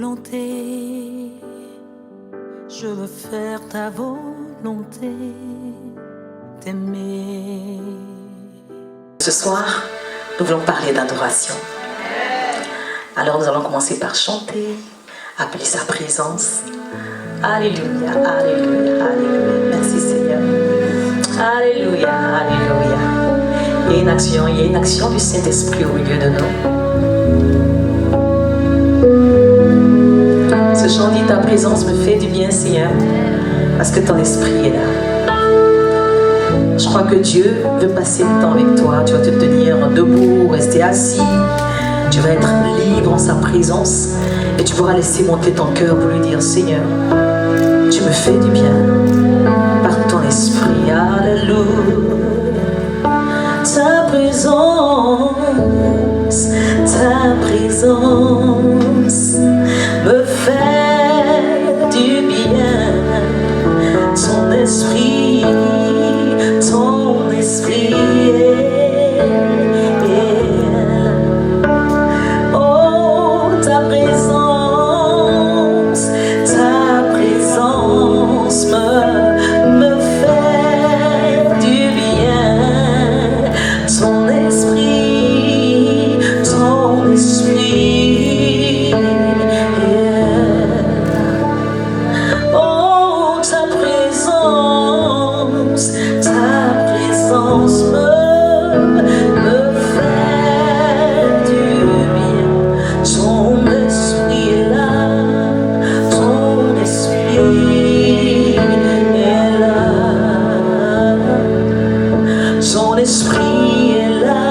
volonté, je veux faire ta volonté, t'aimer. Ce soir, nous voulons parler d'adoration. Alors nous allons commencer par chanter, appeler sa présence. Alléluia, alléluia, alléluia. Merci Seigneur. Alléluia, alléluia. Il y a une action du Saint-Esprit au milieu de nous. Ce chant dit ta présence me fait du bien Seigneur, parce que ton esprit est là. Je crois que Dieu veut passer le temps avec toi. Tu vas te tenir debout, rester assis. Tu vas être libre en sa présence et tu pourras laisser monter ton cœur pour lui dire Seigneur, tu me fais du bien par ton esprit. Alléluia. Ta présence me fait du bien. Ton esprit oh, ta présence me fait du bien. Ton esprit oh, ta présence me fait du bien. Ton esprit est là, ton esprit est là, ton esprit est là,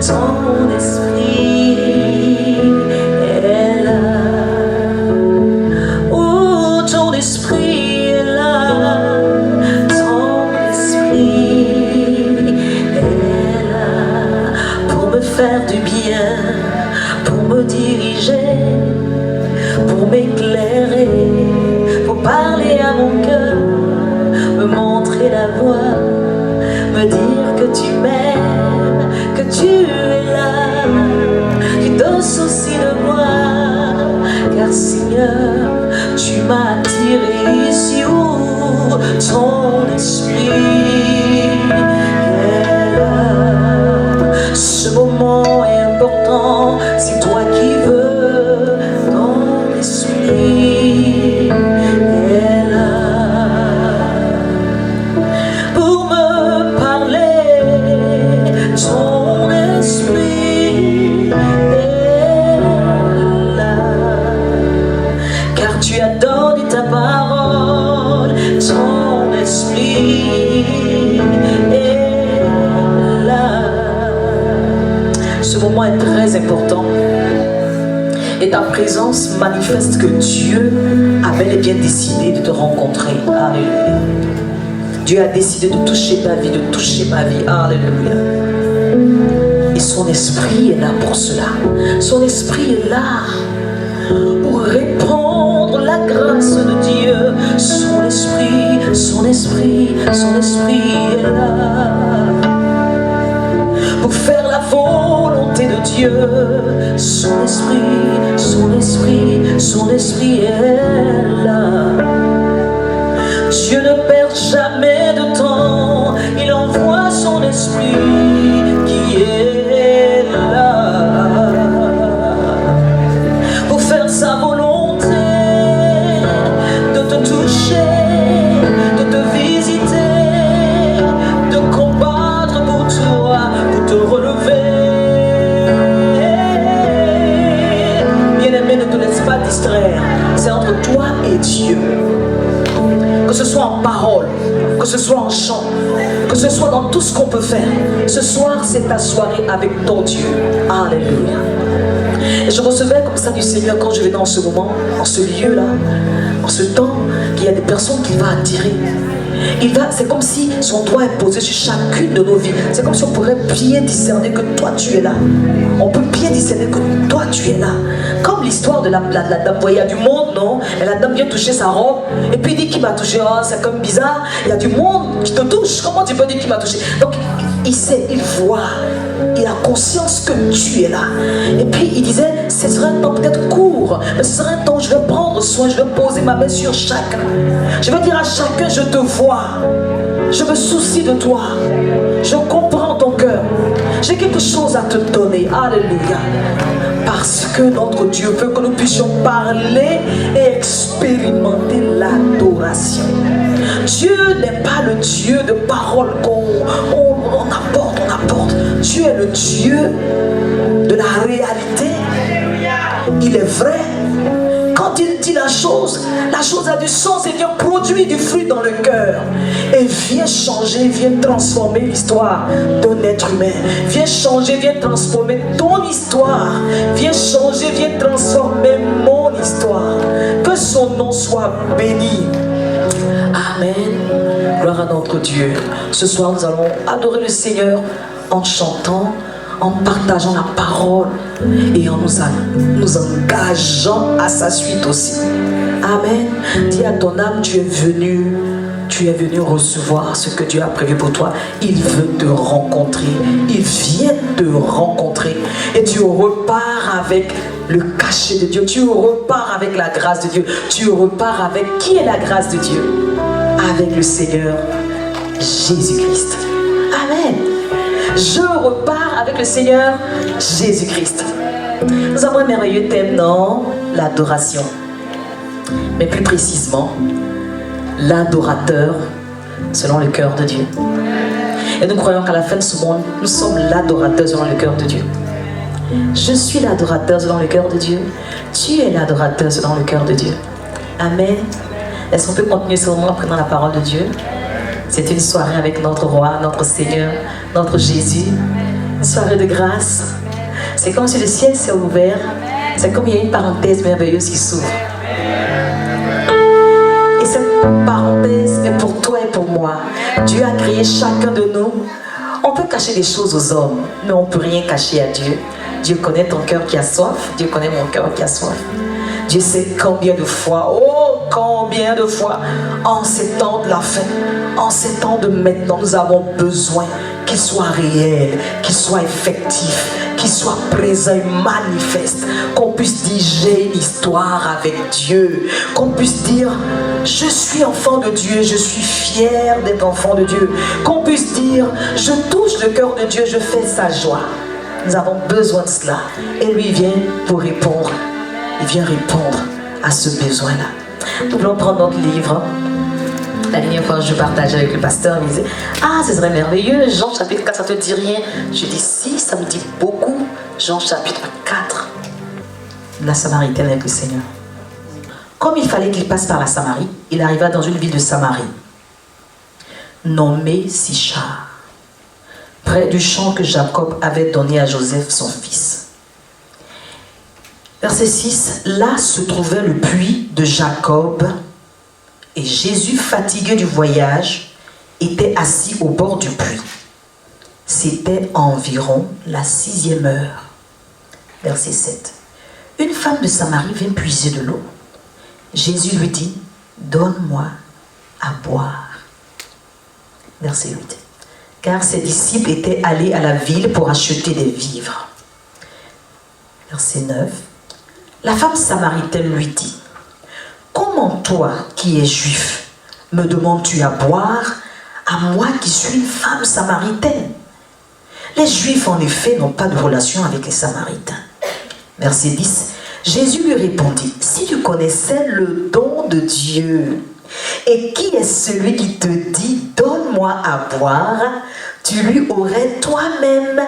ton esprit est là. Oh, ton esprit est là, ton esprit est là, pour me faire du bien, pour me diriger, pour m'éclairer, pour parler à mon cœur, me montrer la voie, me dire que tu m'aimes, que tu es là, que tu te soucies de moi, car Seigneur, tu m'as attiré ici où ton esprit est là. Ce moment est important, c'est toi qui veux, ton esprit est là pour me parler. Ton esprit est là, car tu as donné ta parole. Ton esprit est là. Ce moment est très important et ta présence manifeste que Dieu a bel et bien décidé de te rencontrer. Alléluia. Dieu a décidé de toucher ta vie, de toucher ma vie. Alléluia. Et son esprit est là pour cela. Son esprit est là pour répandre la grâce de Dieu. Son esprit est là pour faire la volonté de Dieu. Son esprit est là. Dieu ne perd jamais de temps. Il envoie son esprit qui est là pour faire sa volonté, de te toucher, de te visiter, de combattre pour toi, pour te relever. Bien-aimé, ne te laisse pas distraire. C'est entre toi et Dieu. Que ce soit en parole, que ce soit en chant, que ce soit dans tout ce qu'on peut faire. Ce soir, c'est ta soirée avec ton Dieu. Alléluia. Et je recevais comme ça du Seigneur quand je venais dans ce moment, en ce lieu-là, en ce temps, qu'il y a des personnes qu'il va attirer. C'est comme si son doigt est posé sur chacune de nos vies. C'est comme si on pourrait bien discerner que toi tu es là. On peut bien discerner que toi tu es là. Comme l'histoire de la dame, il y a du monde, non? Et la dame vient toucher sa robe. Et puis il dit qu'il m'a touché. Oh, c'est comme bizarre. Il y a du monde qui te touche. Comment tu peux dire qu'il m'a touché? Donc il sait, il voit. Il a conscience que tu es là. Et puis il disait, ce serait un temps peut-être court, Ce sera un temps où je vais prendre soin, je vais poser ma main sur chacun. Je vais dire à chacun, je te vois. Je me soucie de toi. Je comprends ton cœur. J'ai quelque chose à te donner. Alléluia. Parce que notre Dieu veut que nous puissions parler et expérimenter l'adoration. Dieu n'est pas le Dieu de paroles qu'on apporte, Dieu est le Dieu de la réalité. Il est vrai. Quand il dit la chose a du sens et vient produire du fruit dans le cœur. Et vient changer, vient transformer l'histoire d'un être humain. Vient changer, vient transformer ton histoire. Vient changer, vient transformer mon histoire. Que son nom soit béni. Amen. Gloire à notre Dieu. Ce soir, nous allons adorer le Seigneur en chantant, en partageant la parole et en nous engageant à sa suite aussi. Amen. Dis à ton âme, tu es venu recevoir ce que Dieu a prévu pour toi. Il veut te rencontrer. Il vient te rencontrer. Et tu repars avec le cachet de Dieu. Tu repars avec la grâce de Dieu. Tu repars avec qui est la grâce de Dieu? Avec le Seigneur Jésus-Christ. Amen. Je repars avec le Seigneur Jésus-Christ. Nous avons un merveilleux thème, non? L'adoration. Mais plus précisément, l'adorateur selon le cœur de Dieu. Et nous croyons qu'à la fin de ce monde, nous sommes l'adorateur selon le cœur de Dieu. Je suis l'adorateur selon le cœur de Dieu. Tu es l'adorateur selon le cœur de Dieu. Amen. Est-ce qu'on peut continuer ce moment en prenant la parole de Dieu? C'est une soirée avec notre roi, notre Seigneur, notre Jésus. Une soirée de grâce. C'est comme si le ciel s'est ouvert. C'est comme il y a une parenthèse merveilleuse qui s'ouvre. Et cette parenthèse est pour toi et pour moi. Dieu a créé chacun de nous. On peut cacher des choses aux hommes, mais on ne peut rien cacher à Dieu. Dieu connaît ton cœur qui a soif. Dieu connaît mon cœur qui a soif. Dieu sait combien de fois, oh combien de fois, en ces temps de la fin, en ces temps de maintenant, nous avons besoin qu'il soit réel, qu'il soit effectif, qu'il soit présent et manifeste, qu'on puisse dire j'ai une histoire avec Dieu, qu'on puisse dire je suis enfant de Dieu, je suis fier d'être enfant de Dieu, qu'on puisse dire je touche le cœur de Dieu, je fais sa joie. Nous avons besoin de cela et lui vient pour répondre. Il vient répondre à ce besoin-là. Nous voulons prendre notre livre. La dernière fois, je partageais avec le pasteur, il me disait « Ah, ce serait merveilleux, Jean chapitre 4, ça ne te dit rien ?» Je dis « Si, ça me dit beaucoup. » Jean chapitre 4. La Samaritaine avec le Seigneur. Comme il fallait qu'il passe par la Samarie, il arriva dans une ville de Samarie, nommée Sichar, près du champ que Jacob avait donné à Joseph, son fils. Verset 6, là se trouvait le puits de Jacob et Jésus, fatigué du voyage, était assis au bord du puits. C'était environ la 6e heure. Verset 7, une femme de Samarie vint puiser de l'eau. Jésus lui dit, donne-moi à boire. Verset 8, car ses disciples étaient allés à la ville pour acheter des vivres. Verset 9, la femme samaritaine lui dit, comment toi qui es juif me demandes-tu à boire, à moi qui suis une femme samaritaine? Les juifs en effet n'ont pas de relation avec les samaritains. Verset 10, Jésus lui répondit, si tu connaissais le don de Dieu et qui est celui qui te dit donne-moi à boire, tu lui aurais toi-même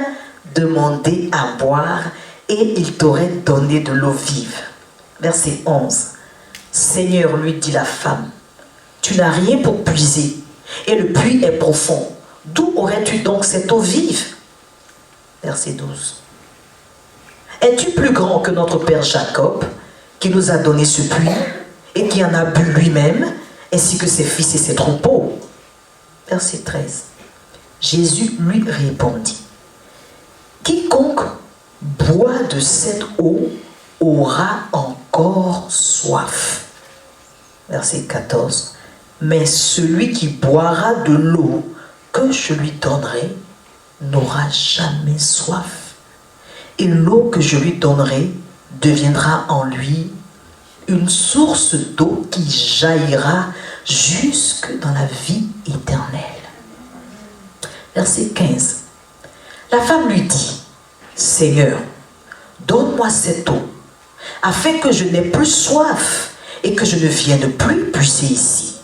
demandé à boire et il t'aurait donné de l'eau vive. Verset 11. Seigneur, lui dit la femme, tu n'as rien pour puiser, et le puits est profond. D'où aurais-tu donc cette eau vive? Verset 12. Es-tu plus grand que notre père Jacob, qui nous a donné ce puits, et qui en a bu lui-même, ainsi que ses fils et ses troupeaux? Verset 13. Jésus lui répondit, quiconque boit de cette eau aura encore soif. Verset 14. Mais celui qui boira de l'eau que je lui donnerai n'aura jamais soif. Et l'eau que je lui donnerai deviendra en lui une source d'eau qui jaillira jusque dans la vie éternelle. Verset 15. La femme lui dit, Seigneur, donne-moi cette eau, afin que je n'ai plus soif et que je ne vienne plus puiser ici.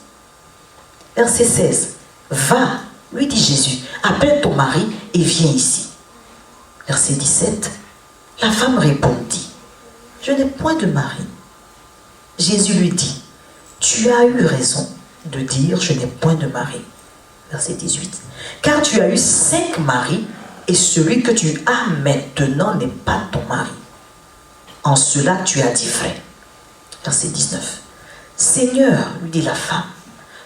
Verset 16. Va, lui dit Jésus, appelle ton mari et viens ici. Verset 17. La femme répondit, je n'ai point de mari. Jésus lui dit, tu as eu raison de dire je n'ai point de mari. Verset 18. Car tu as eu 5 maris et celui que tu as maintenant n'est pas ton mari. En cela tu as dit vrai. Verset 19. Seigneur, lui dit la femme,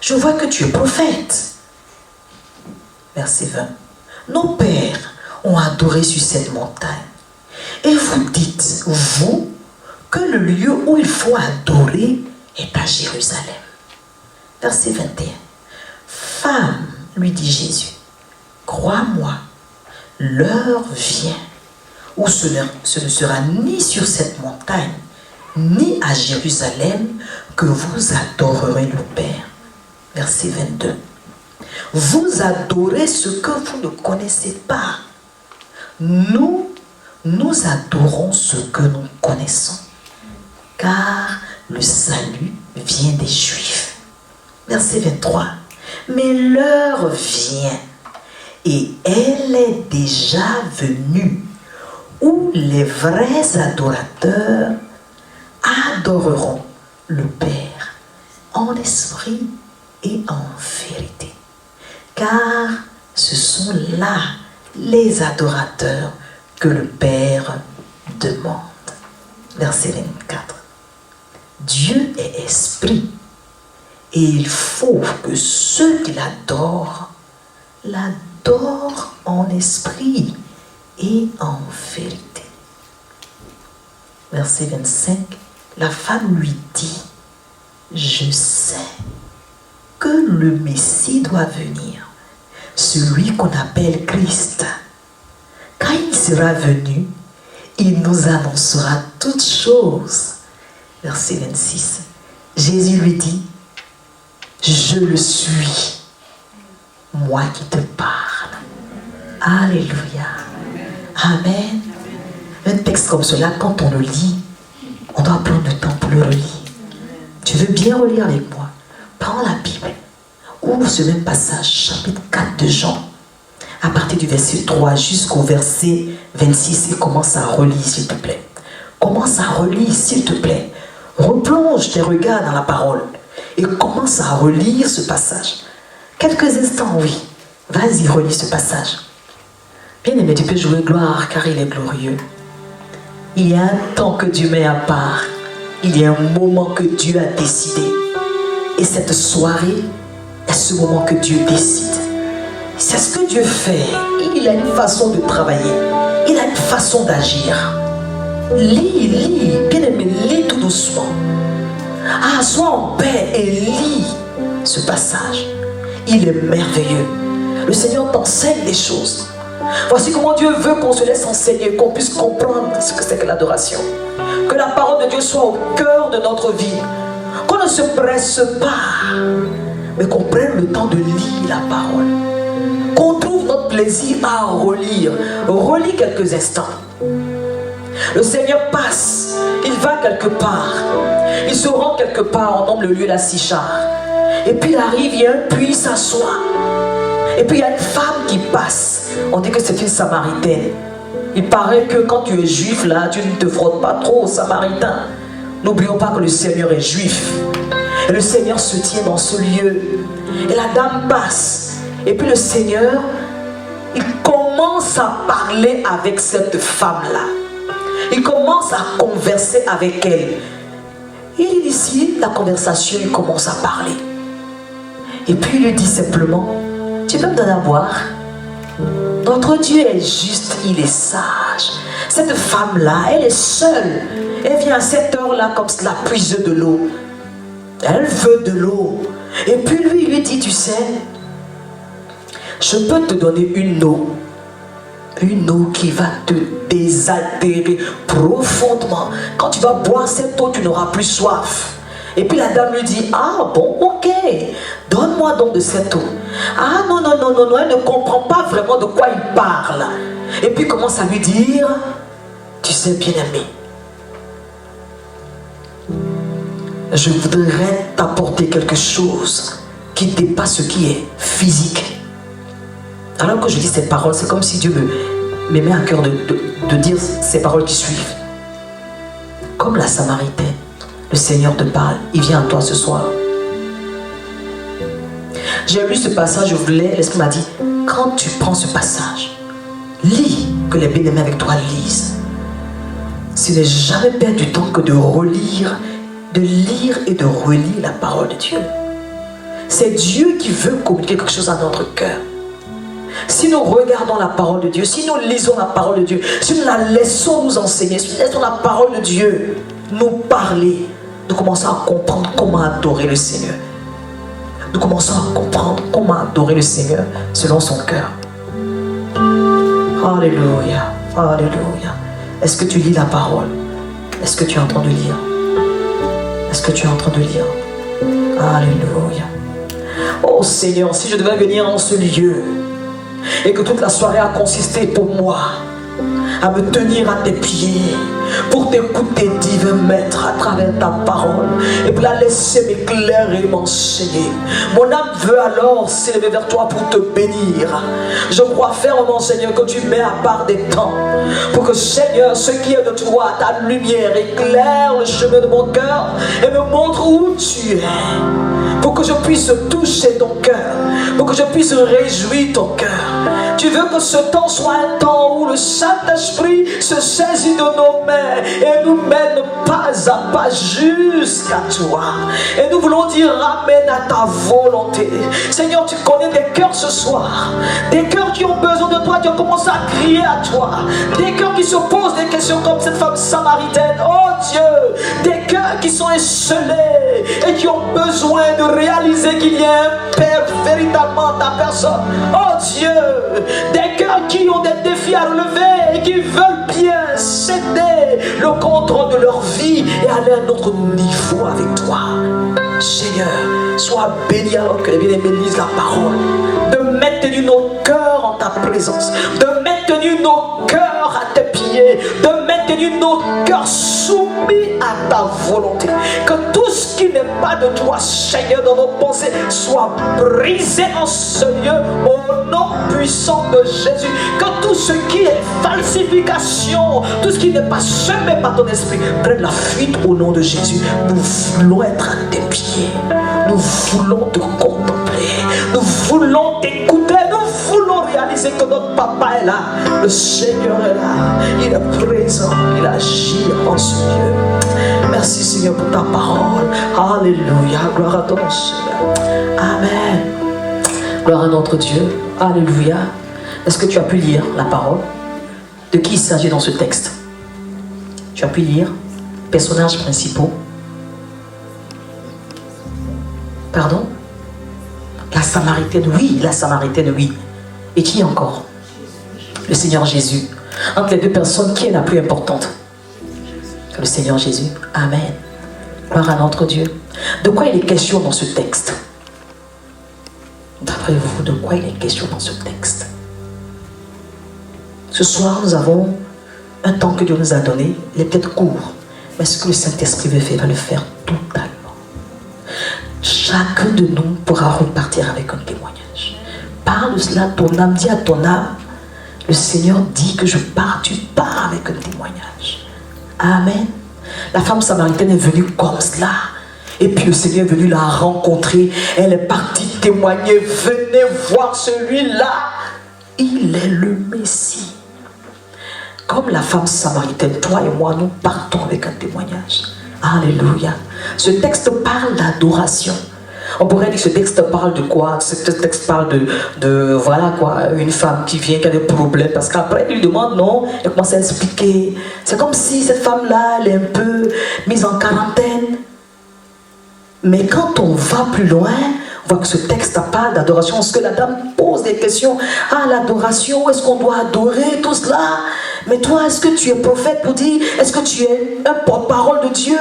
je vois que tu es prophète. Verset 20. Nos pères ont adoré sur cette montagne. Et vous dites, vous, que le lieu où il faut adorer est à Jérusalem. Verset 21. Femme, lui dit Jésus, crois-moi, l'heure vient où ce ne sera ni sur cette montagne, ni à Jérusalem que vous adorerez le Père. Verset 22. Vous adorez ce que vous ne connaissez pas. Nous adorons ce que nous connaissons, car le salut vient des Juifs. Verset 23. Mais l'heure vient, et elle est déjà venue, où les vrais adorateurs adoreront le Père en esprit et en vérité. Car ce sont là les adorateurs que le Père demande. Verset 24. Dieu est esprit, et il faut que ceux qui l'adorent en esprit et en vérité. Verset 25. La femme lui dit, je sais que le Messie doit venir, celui qu'on appelle Christ. Quand il sera venu, il nous annoncera toutes choses. Verset 26. Jésus lui dit, je le suis, moi qui te parle. Alléluia. Amen. Un texte comme cela, quand on le lit, on doit prendre le temps pour le relire. Tu veux bien relire avec moi? Prends la Bible. Ouvre ce même passage, chapitre 4 de Jean, à partir du verset 3 jusqu'au verset 26, et commence à relire, s'il te plaît. Commence à relire, s'il te plaît. Replonge tes regards dans la parole et commence à relire ce passage. Quelques instants, oui. Vas-y, relis ce passage. Bien-aimé, tu peux jouer gloire car il est glorieux. Il y a un temps que Dieu met à part. Il y a un moment que Dieu a décidé. Et cette soirée est ce moment que Dieu décide. C'est ce que Dieu fait. Il a une façon de travailler. Il a une façon d'agir. Lis, bien-aimé, lis tout doucement. Ah, sois en paix et lis ce passage. Il est merveilleux. Le Seigneur t'enseigne des choses. Voici comment Dieu veut qu'on se laisse enseigner, qu'on puisse comprendre ce que c'est que l'adoration. Que la parole de Dieu soit au cœur de notre vie. Qu'on ne se presse pas, mais qu'on prenne le temps de lire la parole. Qu'on trouve notre plaisir à relire. Relis quelques instants. Le Seigneur passe, il va quelque part. Il se rend quelque part, on nomme le lieu la Sichar. Et puis il arrive, il y a un puits, il s'assoit. Et puis il y a une femme qui passe. On dit que c'est une Samaritaine. Il paraît que quand tu es juif, là, tu ne te frottes pas trop aux Samaritains. N'oublions pas que le Seigneur est juif. Et le Seigneur se tient dans ce lieu. Et la dame passe. Et puis le Seigneur, il commence à parler avec cette femme-là. Il commence à converser avec elle. Il initie la conversation, il commence à parler. Et puis il lui dit simplement, tu peux me donner à boire? Notre Dieu est juste, il est sage. Cette femme-là, elle est seule. Elle vient à cette heure-là comme cela, puiser de l'eau. Elle veut de l'eau. Et puis lui, il lui dit, tu sais, je peux te donner une eau Une eau qui va te désaltérer profondément. Quand tu vas boire cette eau, tu n'auras plus soif. Et puis la dame lui dit, ah bon, ok, donne-moi donc de cette eau. Ah non, non, non, non, non, elle ne comprend pas vraiment de quoi il parle. Et puis commence à lui dire, tu sais bien aimé, je voudrais t'apporter quelque chose qui dépasse ce qui est physique. Alors que je dis ces paroles, c'est comme si Dieu me met à cœur de dire ces paroles qui suivent. Comme la Samaritaine, le Seigneur te parle, il vient à toi ce soir. J'ai lu ce passage, je voulais, l'Esprit m'a dit, quand tu prends ce passage, lis, que les bien-aimés avec toi lisent. Ce n'est jamais perdre du temps que de relire, de lire et de relire la parole de Dieu. C'est Dieu qui veut communiquer quelque chose à notre cœur. Si nous regardons la parole de Dieu, si nous lisons la parole de Dieu, si nous la laissons nous enseigner, si nous laissons la parole de Dieu nous parler, nous commençons à comprendre comment adorer le Seigneur. Nous commençons à comprendre comment adorer le Seigneur selon son cœur. Alléluia, alléluia. Est-ce que tu lis la parole? Est-ce que tu es en train de lire? Est-ce que tu es en train de lire? Alléluia. Oh Seigneur, si je devais venir en ce lieu et que toute la soirée a consisté pour moi à me tenir à tes pieds pour t'écouter, divin maître, à travers ta parole, et pour la laisser m'éclairer et m'enseigner. Mon âme veut alors s'élever vers toi pour te bénir. Je crois fermement, Seigneur, que tu mets à part des temps pour que, Seigneur, ce qui est de toi, ta lumière, éclaire le chemin de mon cœur et me montre où tu es, pour que je puisse toucher ton cœur, pour que je puisse réjouir ton cœur. Tu veux que ce temps soit un temps où le Saint-Esprit se saisit de nos mains et nous mène pas à pas jusqu'à toi. Et nous voulons dire ramène à ta volonté. Seigneur, tu connais des cœurs ce soir, des cœurs qui ont besoin de toi, qui ont commencé à crier à toi, des cœurs qui se posent des questions comme cette femme samaritaine. Oh Dieu, des cœurs qui sont esselés et qui ont besoin de réaliser qu'il y a un Père véritablement ta personne. Oh Dieu, des cœurs qui ont des défis à relever et qui veulent bien céder le contrôle de leur vie et aller à un autre niveau avec toi. Seigneur, sois béni alors que les bien-aimés lisent la parole, de maintenir nos cœurs en ta présence, de maintenir nos cœurs à tes pieds, de maintenir nos cœurs soumis à ta volonté. Que tout ce qui n'est pas de toi, Seigneur, dans nos pensées, soit brisé en ce lieu au nom puissant de Jésus. Que tout ce qui est falsification, tout ce qui n'est pas semé par ton esprit, prenne la fuite au nom de Jésus. Nous voulons être à tes pieds. Nous voulons te contempler. Nous voulons t'écouter. Nous voulons réaliser que notre papa est là. Le Seigneur est là. Il est présent. Il agit en ce lieu. Merci Seigneur pour ta parole. Alléluia. Gloire à ton Seigneur. Amen. Gloire à notre Dieu. Alléluia. Est-ce que tu as pu lire la parole? De qui il s'agit dans ce texte? Tu as pu lire? Personnages principaux. Pardon? La Samaritaine, oui, la Samaritaine, oui. Et qui encore? Le Seigneur Jésus. Entre les deux personnes, qui est la plus importante? Le Seigneur Jésus. Amen. Gloire à notre Dieu. De quoi il est question dans ce texte? D'après vous, de quoi il est question dans ce texte? Ce soir, nous avons un temps que Dieu nous a donné. Il est peut-être court, mais ce que le Saint-Esprit veut faire, il va le faire totalement. Chacun de nous pourra repartir avec un témoignage. Parle de cela à ton âme, dis à ton âme, le Seigneur dit que je pars, tu pars avec un témoignage. Amen. La femme samaritaine est venue comme cela. Et puis le Seigneur est venu la rencontrer. Elle est partie témoigner. Venez voir celui-là. Il est le Messie. Comme la femme samaritaine, toi et moi, nous partons avec un témoignage. Alléluia. Ce texte parle d'adoration. On pourrait dire que ce texte parle de quoi? Ce texte parle de voilà quoi, une femme qui vient, qui a des problèmes, parce qu'après il lui demande, non, elle commence à expliquer. C'est comme si cette femme-là, elle est un peu mise en quarantaine. Mais quand on va plus loin, On voit que ce texte parle d'adoration. Parce que la dame pose des questions. Ah, l'adoration, est-ce qu'on doit adorer tout cela? Mais toi, est-ce que tu es prophète pour dire, est-ce que tu es un porte-parole de Dieu?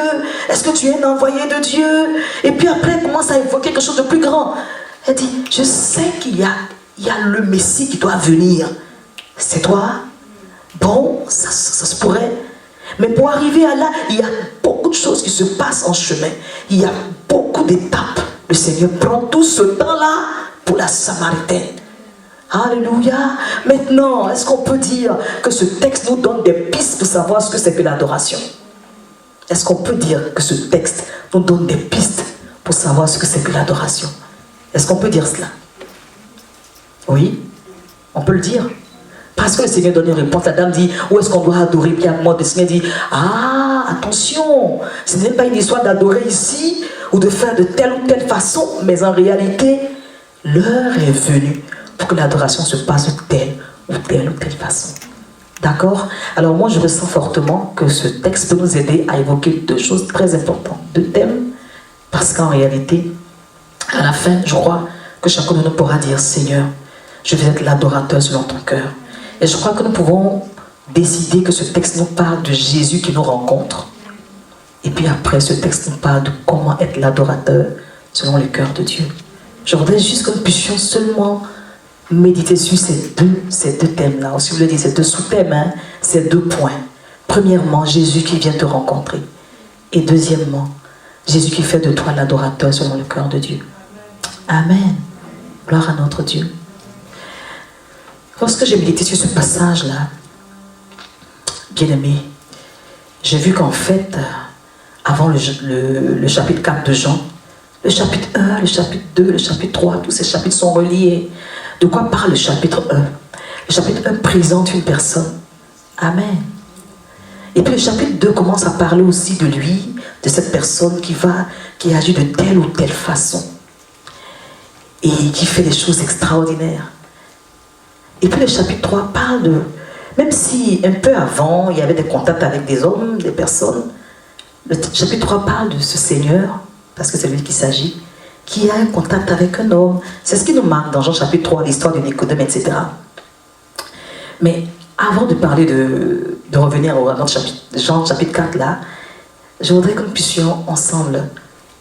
Est-ce que tu es un envoyé de Dieu? Et puis après, elle commence à évoquer quelque chose de plus grand. Elle dit, je sais qu'il y a le Messie qui doit venir. C'est toi? Bon, ça se pourrait. Mais pour arriver à là, il y a beaucoup de choses qui se passent en chemin. Il y a beaucoup d'étapes. Le Seigneur prend tout ce temps-là pour la Samaritaine. Alléluia. Maintenant, est-ce qu'on peut dire que ce texte nous donne des pistes pour savoir ce que c'est que l'adoration? Est-ce qu'on peut dire que ce texte nous donne des pistes pour savoir ce que c'est que l'adoration? Est-ce qu'on peut dire cela? Oui, on peut le dire. Parce que le Seigneur donne une réponse. La dame dit, où est-ce qu'on doit adorer? Puis à un moment, le Seigneur dit, ah, attention, ce n'est pas une histoire d'adorer ici ou de faire de telle ou telle façon, mais en réalité, l'heure est venue pour que l'adoration se passe de telle ou telle façon. D'accord? Alors moi, je ressens fortement que ce texte peut nous aider à évoquer deux choses très importantes, deux thèmes, parce qu'en réalité, à la fin, je crois que chacun de nous pourra dire, Seigneur, je vais être l'adorateur selon ton cœur. Et je crois que nous pouvons décider que ce texte nous parle de Jésus qui nous rencontre. Et puis après, ce texte nous parle de comment être l'adorateur selon le cœur de Dieu. Je voudrais juste que nous puissions seulement méditer sur ces deux thèmes-là. Si vous voulez dire, ces deux sous-thèmes, hein, ces deux points. Premièrement, Jésus qui vient te rencontrer. Et deuxièmement, Jésus qui fait de toi l'adorateur selon le cœur de Dieu. Amen. Gloire à notre Dieu. Lorsque j'ai médité sur ce passage-là, bien-aimé, j'ai vu qu'en fait, avant le chapitre 4 de Jean, le chapitre 1, le chapitre 2, le chapitre 3, tous ces chapitres sont reliés. De quoi parle le chapitre 1? Le chapitre 1 présente une personne. Amen. Et puis le chapitre 2 commence à parler aussi de lui, de cette personne qui agit de telle ou telle façon. Et qui fait des choses extraordinaires. Et puis le chapitre 3 parle de, même si un peu avant, il y avait des contacts avec des hommes, des personnes, le chapitre 3 parle de ce Seigneur, parce que c'est lui qui s'agit, qui a un contact avec un homme. C'est ce qui nous marque dans Jean chapitre 3, l'histoire de Nicodème, etc. Mais avant de parler de revenir au Jean chapitre 4 là, je voudrais que nous puissions ensemble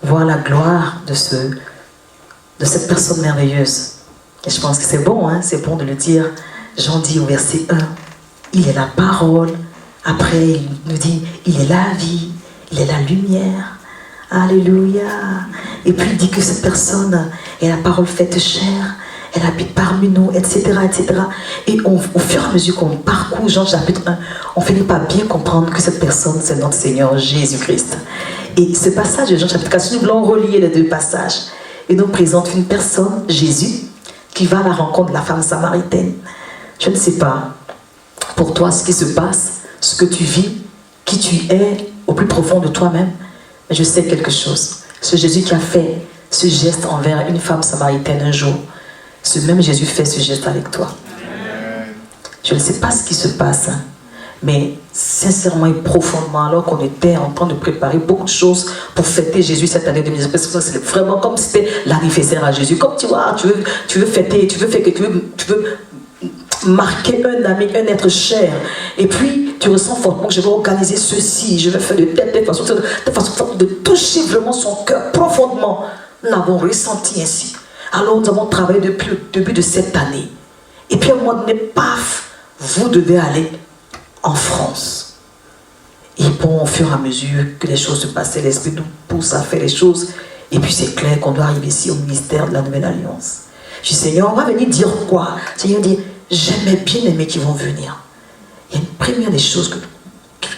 voir la gloire de cette personne merveilleuse. Et je pense que c'est bon, hein, c'est bon de le dire. Jean dit au verset 1, il est la parole. Après, il nous dit, il est la vie, il est la lumière. Alléluia. Et puis il dit que cette personne est la parole faite chair, elle habite parmi nous, etc. etc. Et au fur et à mesure qu'on parcourt Jean chapitre 1, on finit par bien comprendre que cette personne, c'est notre Seigneur Jésus-Christ. Et ce passage de Jean chapitre 4, si nous voulons relier les deux passages, il nous présente une personne, Jésus, qui va à la rencontre de la femme samaritaine. Je ne sais pas, pour toi, ce qui se passe, ce que tu vis, qui tu es au plus profond de toi-même, mais je sais quelque chose. Ce Jésus qui a fait ce geste envers une femme samaritaine un jour, ce même Jésus fait ce geste avec toi. Je ne sais pas ce qui se passe, hein, mais sincèrement et profondément, alors qu'on était en train de préparer beaucoup de choses pour fêter Jésus cette année 2019, parce que c'est vraiment comme si c'était l'anniversaire à Jésus. Comme tu vois, tu veux fêter, tu veux marquer un ami, un être cher. Et puis, tu ressens fortement que je vais organiser ceci, je vais faire de telle façon, de toucher vraiment son cœur profondément. Nous l'avons ressenti ainsi. Alors, nous avons travaillé depuis le début de cette année. Et puis, à un moment donné, paf, vous devez aller en France. Et bon, au fur et à mesure que les choses se passaient, l'Esprit nous pousse à faire les choses. Et puis c'est clair qu'on doit arriver ici au ministère de la Nouvelle Alliance. Je dis, Seigneur, on va venir dire quoi? Seigneur dit, j'aimais bien aimer qui vont venir. Il y a une première des choses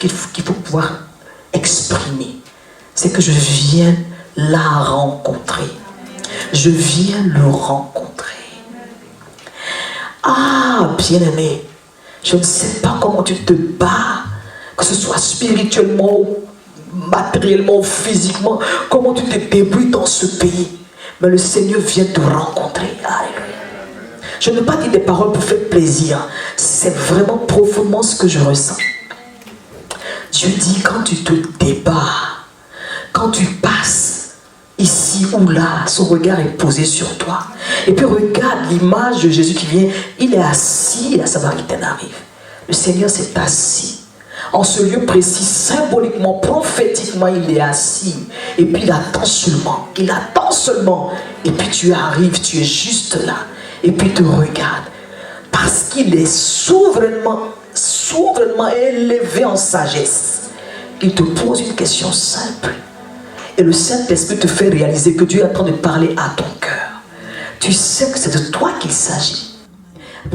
qu'il faut pouvoir exprimer. C'est que je viens la rencontrer. Je viens le rencontrer. Ah, bien-aimé, je ne sais pas comment tu te bats, que ce soit spirituellement, matériellement, physiquement, comment tu te débrouilles dans ce pays. Mais le Seigneur vient te rencontrer. Alléluia. Je ne veux pas dire des paroles pour faire plaisir. C'est vraiment profondément ce que je ressens. Dieu dit, quand tu te débats, quand tu passes, ici ou là, son regard est posé sur toi. Et puis regarde l'image de Jésus qui vient, il est assis, la Samaritaine arrive. Le Seigneur s'est assis. En ce lieu précis, symboliquement, prophétiquement, il est assis. Et puis il attend seulement. Il attend seulement. Et puis tu arrives, tu es juste là. Et puis il te regarde. Parce qu'il est souverainement élevé en sagesse. Il te pose une question simple. Et le Saint-Esprit te fait réaliser que Dieu est en train de parler à ton cœur. Tu sais que c'est de toi qu'il s'agit.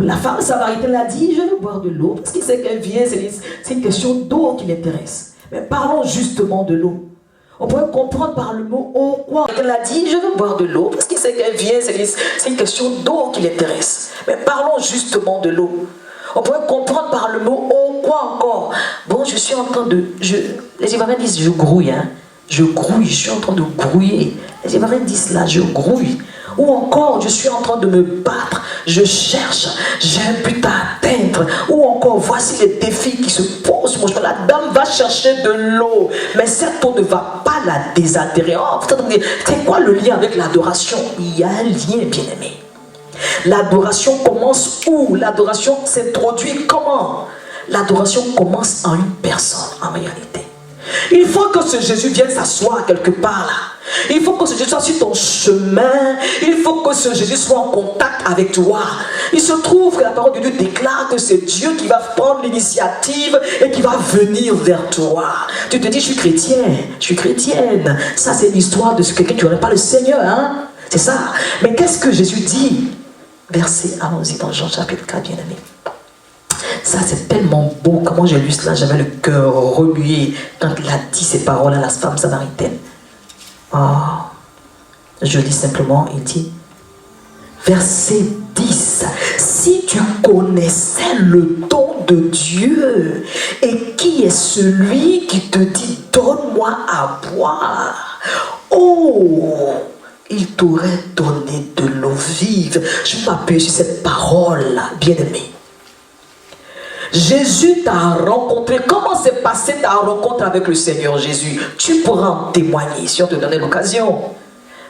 La femme samaritaine l'a dit, je veux boire de l'eau. Parce qu'il sait qu'elle vient, c'est une question d'eau qui l'intéresse. Mais parlons justement de l'eau. On pourrait comprendre par le mot eau quoi. Elle a dit, je veux boire de l'eau. Parce qu'il sait qu'elle vient, c'est une question d'eau qui l'intéresse. Mais parlons justement de l'eau. On pourrait comprendre par le mot eau quoi encore. Bon, je suis en train de... les Ivoiriens disent je grouille. Hein. Je grouille, je suis en train de grouiller. Les Ivoiriens disent là, je grouille. Ou encore, je suis en train de me battre, je cherche, j'ai un but à atteindre. Ou encore, voici les défis qui se posent. La dame va chercher de l'eau, mais cette eau ne va pas la désaltérer. Oh, c'est quoi le lien avec l'adoration? Il y a un lien, bien-aimé. L'adoration commence où? L'adoration s'introduit comment? L'adoration commence en une personne, en réalité. Il faut que ce Jésus vienne s'asseoir quelque part là. Il faut que ce Jésus soit sur ton chemin. Il faut que ce Jésus soit en contact avec toi. Il se trouve que la parole de Dieu déclare que c'est Dieu qui va prendre l'initiative et qui va venir vers toi. Tu te dis, je suis chrétien, je suis chrétienne. Ça, c'est l'histoire de quelqu'un qui n'aurait pas le Seigneur. Hein? C'est ça. Mais qu'est-ce que Jésus dit? Verset, allons-y dans Jean chapitre 4, bien aimé. Ça, c'est tellement beau. Comment j'ai lu cela, j'avais le cœur remué quand il a dit ces paroles à la femme samaritaine. Oh, je lis simplement, il dit, verset 10, si tu connaissais le don de Dieu, et qui est celui qui te dit, donne-moi à boire, oh, il t'aurait donné de l'eau vive. Je m'appuie sur cette parole-là, bien-aimé. Jésus t'a rencontré. Comment s'est passée ta rencontre avec le Seigneur Jésus? Tu pourras en témoigner si on te donnait l'occasion.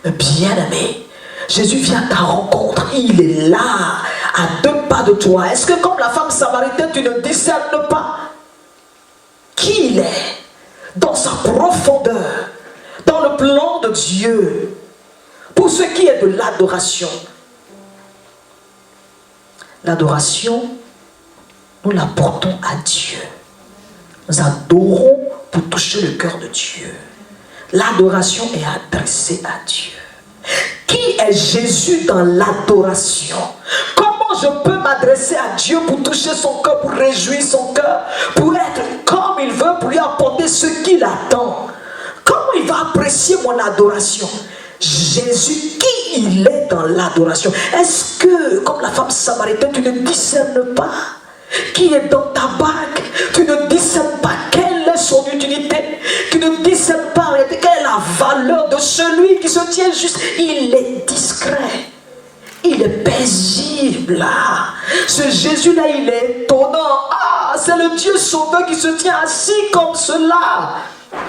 Bien-aimé, Jésus vient à ta rencontre. Il est là, à 2 pas de toi. Est-ce que comme la femme samaritaine, tu ne discernes pas qui il est dans sa profondeur, dans le plan de Dieu, pour ce qui est de l'adoration? L'adoration, nous la portons à Dieu. Nous adorons pour toucher le cœur de Dieu. L'adoration est adressée à Dieu. Qui est Jésus dans l'adoration? Comment je peux m'adresser à Dieu pour toucher son cœur, pour réjouir son cœur, pour être comme il veut, pour lui apporter ce qu'il attend? Comment il va apprécier mon adoration? Jésus, qui il est dans l'adoration? Est-ce que, comme la femme samaritaine, tu ne discernes pas qui est dans ta bague? Tu ne discernes pas quelle est son utilité? Tu ne discernes pas quelle est la valeur de celui qui se tient juste? Il est discret, il est paisible. Ce Jésus-là, il est étonnant. Ah, c'est le Dieu sauveur qui se tient assis comme cela,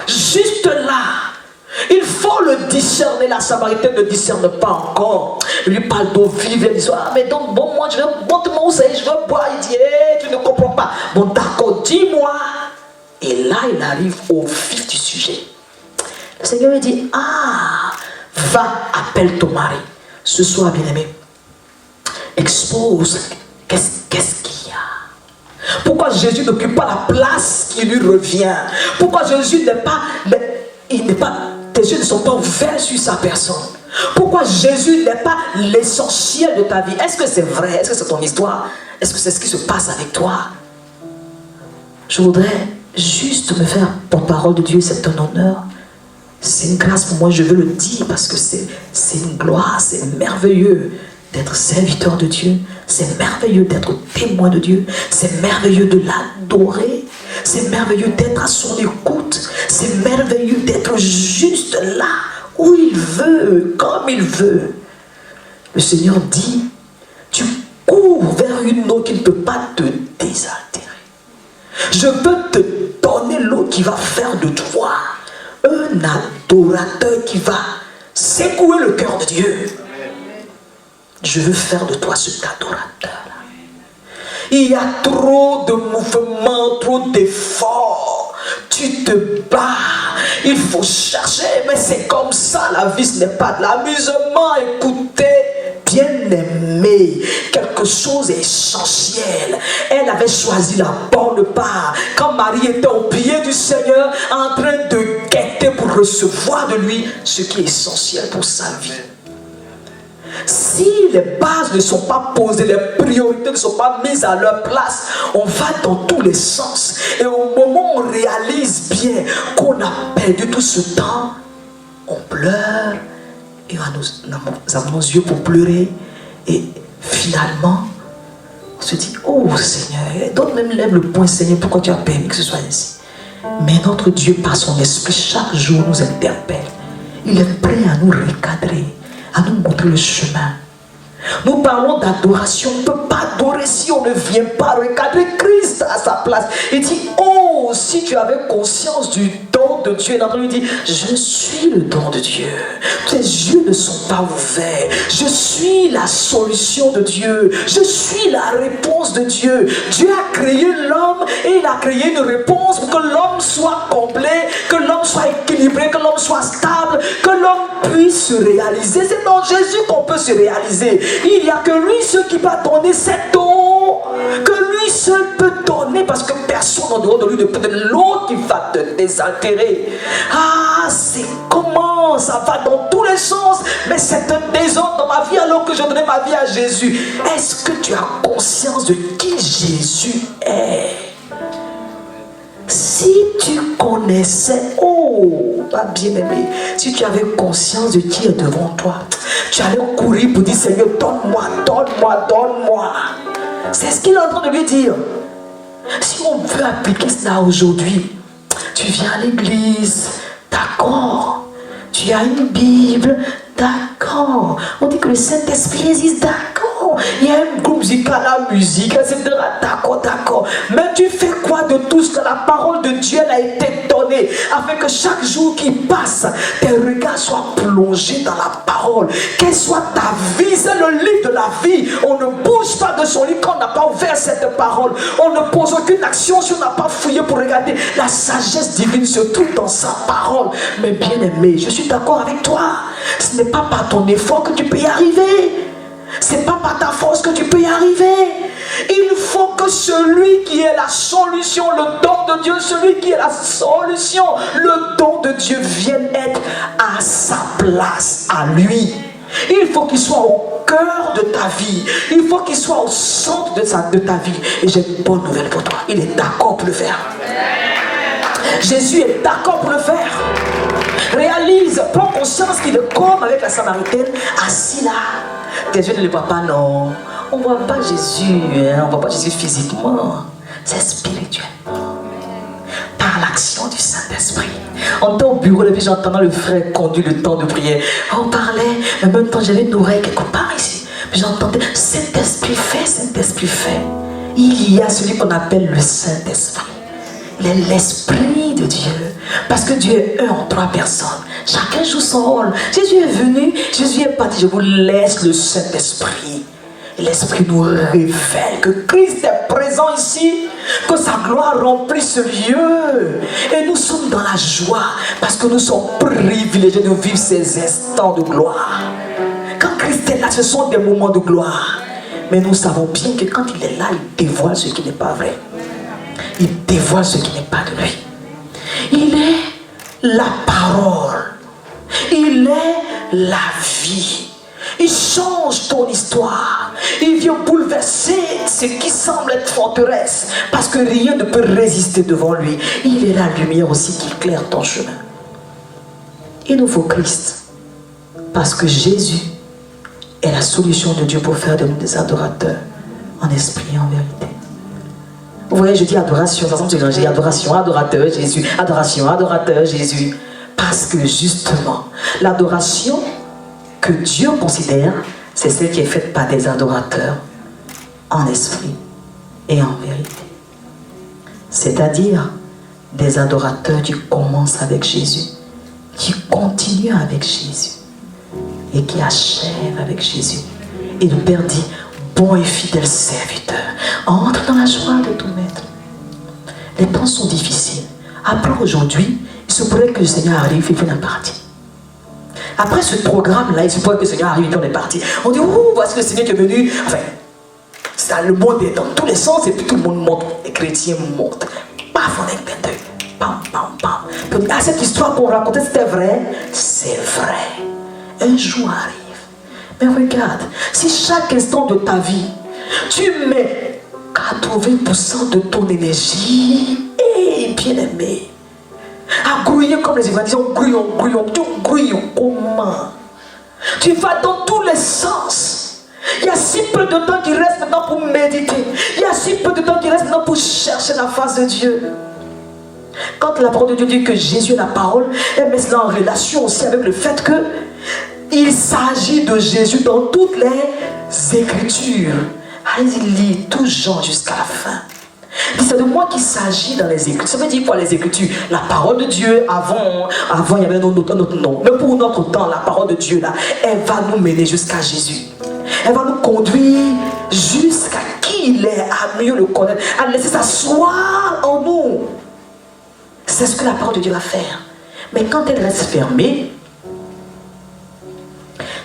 juste là. Il faut le discerner. La Samaritaine ne discerne pas encore. Il lui parle d'eau vive. Elle dit, ah mais donc bon, moi je veux, montre-moi où c'est, je veux boire. Il dit, hey, tu ne comprends pas. Bon d'accord, dis-moi. Et là il arrive au vif du sujet. Le Seigneur lui dit, ah, va, appelle ton mari. Ce soir, bien-aimé, expose qu'est-ce qu'il y a. Pourquoi Jésus n'occupe pas la place qui lui revient? Pourquoi Jésus n'est pas, tes yeux ne sont pas ouverts sur sa personne? Pourquoi Jésus n'est pas l'essentiel de ta vie? Est-ce que c'est vrai? Est-ce que c'est ton histoire? Est-ce que c'est ce qui se passe avec toi? Je voudrais juste me faire porte-parole de Dieu. C'est un honneur, c'est une grâce pour moi, je veux le dire parce que c'est une gloire, c'est merveilleux d'être serviteur de Dieu, c'est merveilleux d'être témoin de Dieu, c'est merveilleux de l'adorer, c'est merveilleux d'être à son écoute, c'est merveilleux d'être juste là où il veut, comme il veut. Le Seigneur dit, tu cours vers une eau qui ne peut pas te désaltérer. Je peux te donner l'eau qui va faire de toi un adorateur qui va secouer le cœur de Dieu. Je veux faire de toi cet adorateur. Il y a trop de mouvements, trop d'efforts. Tu te bats. Il faut chercher, mais c'est comme ça. La vie, ce n'est pas de l'amusement. Écoutez, bien-aimé, quelque chose est essentiel. Elle avait choisi la bonne part. Quand Marie était au pied du Seigneur, en train de guetter pour recevoir de lui ce qui est essentiel pour sa vie. Si les bases ne sont pas posées, les priorités ne sont pas mises à leur place, on va dans tous les sens. Et au moment où on réalise bien qu'on a perdu tout ce temps, on pleure et nous avons nos yeux pour pleurer. Et finalement, on se dit, oh Seigneur, d'autres même lèvent le poing, Seigneur, pourquoi tu as permis que ce soit ainsi? Mais notre Dieu, par son esprit, chaque jour nous interpelle. Il est prêt à nous recadrer, à nous montrer le chemin. Nous parlons d'adoration. On ne peut pas adorer si on ne vient pas recadrer Christ à sa place. Il dit, oh, si tu avais conscience du don de Dieu. Et lui dit, je suis le don de Dieu. Tes yeux ne sont pas ouverts. Je suis la solution de Dieu. Je suis la réponse de Dieu. Dieu a créé l'homme et il a créé une réponse pour que l'homme soit complet, que l'homme soit équilibré, que l'homme soit stable, que l'homme puisse se réaliser. C'est dans Jésus qu'on peut se réaliser. Il n'y a que lui seul qui va donner cette eau, que lui seul peut donner, parce que personne en dehors de lui ne peut donner l'eau qui va te désaltérer. Ah, c'est comment ça va dans tous les sens, mais c'est un désordre dans ma vie alors que je donnais ma vie à Jésus. Est-ce que tu as conscience de qui Jésus est? Si tu connaissais, oh, ma bien-aimée, si tu avais conscience de qui est devant toi, tu allais courir pour dire, Seigneur, donne-moi, donne-moi, donne-moi. C'est ce qu'il est en train de lui dire. Si on veut appliquer cela aujourd'hui, tu viens à l'église, d'accord. Tu as une Bible, d'accord. On dit que le Saint-Esprit existe, d'accord. Il y a un groupe musical, la musique, etc. D'accord, d'accord. Mais tu fais quoi de tout ce que la parole de Dieu a été donnée, afin que chaque jour qui passe, tes regards soient plongés dans la parole. Quelle soit ta vie, c'est le livre de la vie. On ne bouge pas de son lit quand on n'a pas ouvert cette parole. On ne pose aucune action si on n'a pas fouillé pour regarder la sagesse divine se trouve dans sa parole. Mais bien aimé, je suis d'accord avec toi. Ce n'est pas par ton effort que tu peux y arriver. Ce n'est pas par ta force que tu peux y arriver. Il faut que celui qui est la solution, le don de Dieu, celui qui est la solution, le don de Dieu vienne être à sa place, à lui. Il faut qu'il soit au cœur de ta vie. Il faut qu'il soit au centre de ta vie. Et j'ai une bonne nouvelle pour toi. Il est d'accord pour le faire. Jésus est d'accord pour le faire. Réalise, prends conscience qu'il est comme avec la Samaritaine, assis là. Tes yeux ne le voient pas, non. On ne voit pas Jésus, hein? On ne voit pas Jésus physiquement. C'est spirituel. Par l'action du Saint-Esprit. On était au bureau, et puis j'entendais le frère conduire le temps de prière. On parlait, mais en même temps j'avais une oreille quelque part ici. Puis j'entendais, Saint-Esprit fait, Saint-Esprit fait. Il y a celui qu'on appelle le Saint-Esprit. Il est l'Esprit de Dieu. Parce que Dieu est un en trois personnes. Chacun joue son rôle. Jésus est venu, Jésus est parti. Je vous laisse le Saint-Esprit. L'Esprit nous révèle que Christ est présent ici, que sa gloire remplit ce lieu. Et nous sommes dans la joie parce que nous sommes privilégiés de vivre ces instants de gloire. Quand Christ est là, ce sont des moments de gloire. Mais nous savons bien que quand il est là, il dévoile ce qui n'est pas vrai. Il dévoile ce qui n'est pas de lui. Il est la parole. Il est la vie. Il change ton histoire. Il vient bouleverser ce qui semble être forteresse. Parce que rien ne peut résister devant lui. Il est la lumière aussi qui éclaire ton chemin. Il nous faut Christ. Parce que Jésus est la solution de Dieu pour faire de nous des adorateurs. En esprit et en vérité. Vous voyez, je dis adoration. Ça semble mélanger. Adoration, adorateur, Jésus. Adoration, adorateur, Jésus. Parce que justement, l'adoration que Dieu considère, c'est celle qui est faite par des adorateurs en esprit et en vérité. C'est-à-dire des adorateurs qui commencent avec Jésus, qui continuent avec Jésus, et qui achève avec Jésus. Et le Père dit, bon et fidèle serviteur, entre dans la joie de ton maître. Les temps sont difficiles. Après aujourd'hui, il se pourrait que le Seigneur arrive et vienne à partir. Après ce programme-là, il se pourrait que le Seigneur arrive et on est parti. On dit, ouh, voici le Seigneur qui est venu. Enfin, ça, le monde est dans tous les sens et puis tout le monde monte. Les chrétiens montent. Paf, on est bête. Pam, pam, pam. Ah, cette histoire qu'on racontait, c'était vrai? C'est vrai. Un jour arrive. Mais regarde, si chaque instant de ta vie, tu mets 80% de ton énergie, et bien aimé, à grouiller comme les évangélistes, on grouille, comment? Tu vas dans tous les sens. Il y a si peu de temps qui reste maintenant pour méditer. Il y a si peu de temps qui reste maintenant pour chercher la face de Dieu. Quand la parole de Dieu dit que Jésus est la parole, elle met cela en relation aussi avec le fait que il s'agit de Jésus dans toutes les Écritures. Allez-y, lis tout Jean jusqu'à la fin. C'est de moi qu'il s'agit dans les Écritures. Ça veut dire quoi les Écritures? La parole de Dieu, avant il y avait un autre nom. Mais pour notre temps, la parole de Dieu, là, elle va nous mener jusqu'à Jésus. Elle va nous conduire jusqu'à qui il est, à mieux le connaître, à le laisser s'asseoir en nous. C'est ce que la parole de Dieu va faire. Mais quand elle reste fermée,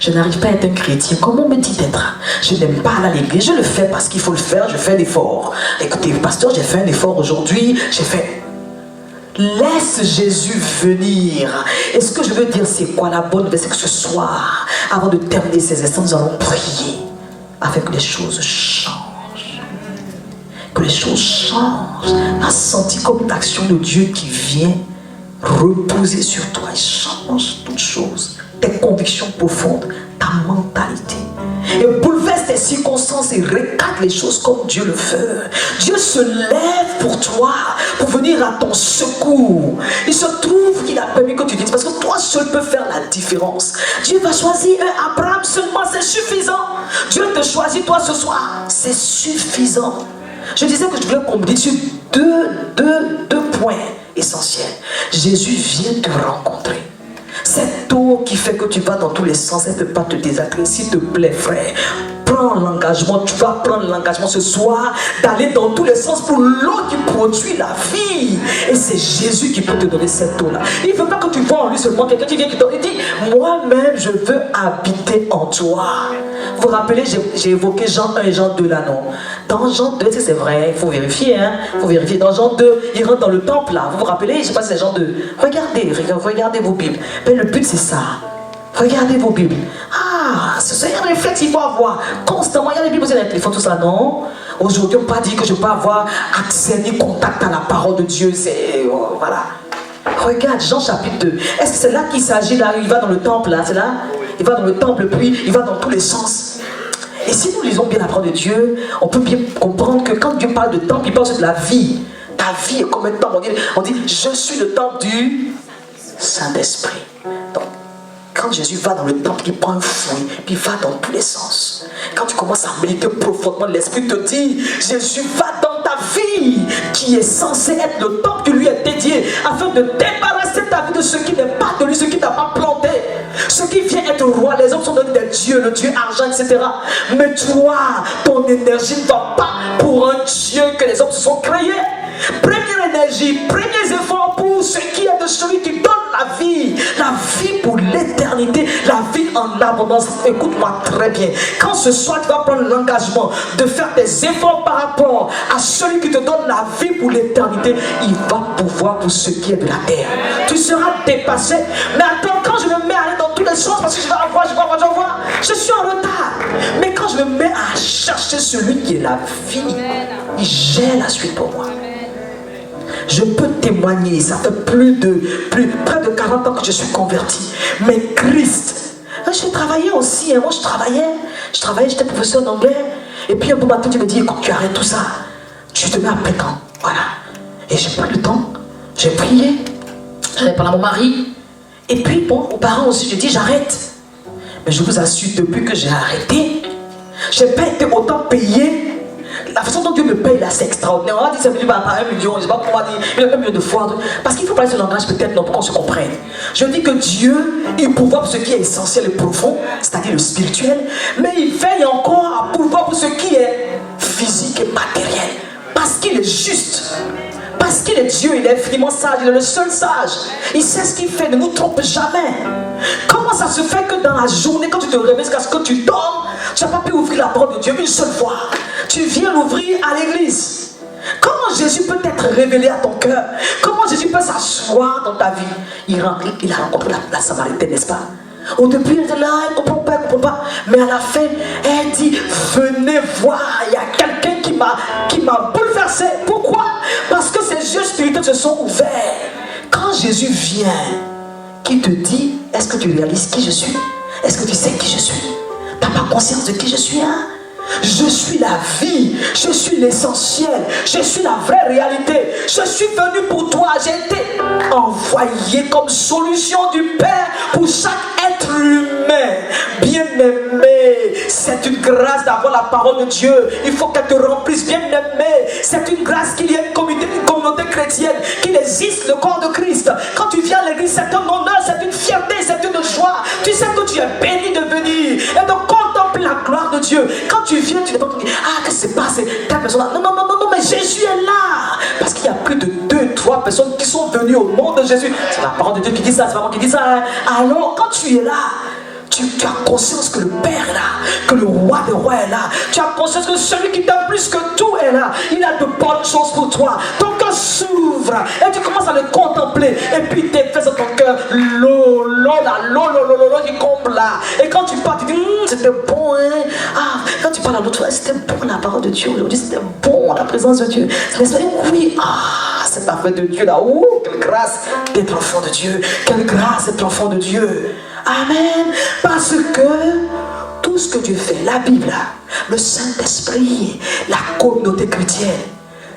je n'arrive pas à être un chrétien. Comment on me dit d'être? Je n'aime pas aller à l'église. Je le fais parce qu'il faut le faire. Je fais l'effort. Écoutez, pasteur, j'ai fait un effort aujourd'hui. J'ai fait... Laisse Jésus venir. Et ce que je veux dire, c'est quoi la bonne nouvelle? C'est que ce soir, avant de terminer ces instants, nous allons prier afin que les choses changent. Que les choses changent. Tu as senti comme une action de Dieu qui vient reposer sur toi et change toutes choses. Tes convictions profondes, ta mentalité. Et bouleverse tes circonstances et recadre les choses comme Dieu le veut. Dieu se lève pour toi, pour venir à ton secours. Il se trouve qu'il a permis que tu dises, parce que toi seul peux faire la différence. Dieu va choisir un Abraham seulement, c'est suffisant. Dieu te choisit toi ce soir, c'est suffisant. Je disais que je voulais qu'on me dise sur deux points essentiels. Jésus vient te rencontrer. Cette eau qui fait que tu vas dans tous les sens, elle ne peut pas te désagréger. S'il te plaît, frère, prends l'engagement. Tu vas prendre l'engagement ce soir d'aller dans tous les sens pour l'eau qui produit la vie. Et c'est Jésus qui peut te donner cette eau-là. Il ne veut pas que tu vois en lui seulement quelqu'un qui vient qui te dit, moi-même, je veux habiter en toi. Vous vous rappelez, j'ai évoqué Jean 1 et Jean 2 là, non? Dans Jean 2, c'est vrai, il faut vérifier, hein? Il faut vérifier. Dans Jean 2, il rentre dans le temple là. Vous vous rappelez, je ne sais pas si c'est Jean 2. Regardez vos Bibles. Mais le but, c'est ça. Regardez vos Bibles. Ah, c'est un réflexe qu'il faut avoir. Constamment, il y a des Bibles, il y a des téléphones, tout ça, non? Aujourd'hui, on ne peut pas dire que je peux avoir accès ni contact à la parole de Dieu. C'est... voilà. Regarde, Jean chapitre 2. Est-ce que c'est là qu'il s'agit là? Il va dans le temple là, c'est là? Il va dans le temple, puis il va dans tous les sens. Et si nous lisons bien la parole de Dieu, on peut bien comprendre que quand Dieu parle de temple, il parle de la vie. Ta vie est comme un temple. On dit, je suis le temple du Saint-Esprit. Donc, quand Jésus va dans le temple, il prend un fruit, puis il va dans tous les sens. Quand tu commences à méditer profondément, l'Esprit te dit, Jésus va dans ta vie, qui est censée être le temple qui lui est dédié, afin de débarrasser ta vie de ce qui n'est pas de lui, ce qui t'a pas planté. Ce qui vient être roi, les hommes sont donnés des dieux, le Dieu argent, etc. Mais toi, ton énergie ne va pas pour un Dieu que les hommes se sont créés. Première énergie, premiers efforts pour ce qui est de celui qui donne la vie pour l'éternité, la vie en abondance. Écoute-moi très bien. Quand ce soir tu vas prendre l'engagement de faire des efforts par rapport à celui qui te donne la vie pour l'éternité, il va pouvoir pour ce qui est de la terre. Tu seras dépassé. Mais attends, quand je me mets à aller dans tous les sens, parce que je vais avoir, je suis en retard. Mais quand je me mets à chercher celui qui est la vie, il gère la suite pour moi. Je peux témoigner, ça fait près de 40 ans que je suis converti. Mais Christ, je travaillais aussi, moi je travaillais, j'étais professeur d'anglais. Et puis un bon matin, tu me dis, écoute, tu arrêtes tout ça. Tu te mets à prétendre. Voilà. Et j'ai pris le temps, j'ai prié, j'en ai parlé à mon mari. Et puis bon, aux parents aussi, j'ai dit, j'arrête. Mais je vous assure, depuis que j'ai arrêté, je n'ai pas été autant payé. la façon dont Dieu me paye là, c'est extraordinaire. On va dire c'est venu par 1 million, je sais pas comment on va dire 1 million de fois. Parce qu'il faut parler ce langage peut-être non pour qu'on se comprenne. Je dis que Dieu, il pourvoit pour ce qui est essentiel et profond, c'est-à-dire le spirituel, mais il veille encore à pourvoir pour ce qui est physique et matériel. Parce qu'il est juste. Parce qu'il est Dieu, il est infiniment sage, il est le seul sage. Il sait ce qu'il fait, ne nous trompe jamais. Comment ça se fait que dans la journée, quand tu te réveilles jusqu'à ce que tu dors, tu n'as pas pu ouvrir la porte de Dieu une seule fois? Tu viens l'ouvrir à l'église. Comment Jésus peut être révélé à ton cœur? Comment Jésus peut s'asseoir dans ta vie? Il a rencontré la Samaritaine, n'est-ce pas? Au début, elle était là, elle ne comprend pas, elle ne comprend pas. Mais à la fin, elle dit, venez voir, il y a quelqu'un qui m'a bouleversé. Pourquoi? Parce que ses yeux spirituels se sont ouverts. Quand Jésus vient, qui te dit, est-ce que tu réalises qui je suis? Est-ce que tu sais qui je suis? Tu n'as pas conscience de qui je suis, hein? Je suis la vie, je suis l'essentiel, je suis la vraie réalité. Je suis venu pour toi, j'ai été envoyé comme solution du Père pour chaque être humain. Bien-aimé, c'est une grâce d'avoir la parole de Dieu. Il faut qu'elle te remplisse, bien-aimé. C'est une grâce qu'il y ait une communauté chrétienne, qu'il existe le corps de Christ. Quand tu viens à l'église, c'est un honneur, c'est une fierté, c'est une joie. Tu sais que tu es béni de venir et de contempler la gloire de Dieu. Quand tu viens, tu n'es pas dit, ah, qu'est-ce qui se passe? Telle personne-là. Non, mais Jésus est là. Parce qu'il y a plus de 2-3 personnes qui sont venues au nom de Jésus. C'est la parole de Dieu qui dit ça, c'est pas moi qui dis ça. Alors, quand tu es là, tu as conscience que le Père est là, que le Roi des Rois est là. Tu as conscience que celui qui t'aime plus que tout est là. Il a de bonnes choses pour toi. Ton cœur s'ouvre et tu commences à le contempler. Et puis tes fesses dans ton cœur, l'eau qui comble là. Et quand tu pars, tu dis, c'était bon, hein. Ah, quand tu parles à l'autre fois, c'était bon la parole de Dieu aujourd'hui, c'était bon la présence de Dieu. Oui, ah, c'est la fête de Dieu là. Ouh, quelle grâce d'être enfant de Dieu. Quelle grâce d'être enfant de Dieu. Amen. Parce que tout ce que Dieu fait, la Bible, le Saint-Esprit, la communauté chrétienne,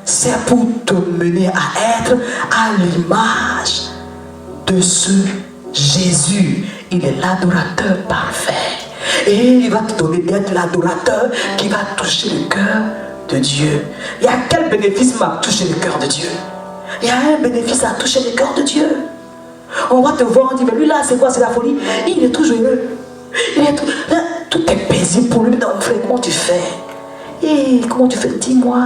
c'est pour te mener à être à l'image de ce Jésus. Il est l'adorateur parfait. Et il va te donner d'être l'adorateur qui va toucher le cœur de Dieu. Il y a quel bénéfice à toucher le cœur de Dieu? Il y a un bénéfice à toucher le cœur de Dieu. On va te voir, on dit, mais lui là, c'est quoi? C'est la folie. Il est tout joyeux. Tout est paisible pour lui. Donc, frère, comment tu fais? Et comment tu fais? Dis-moi.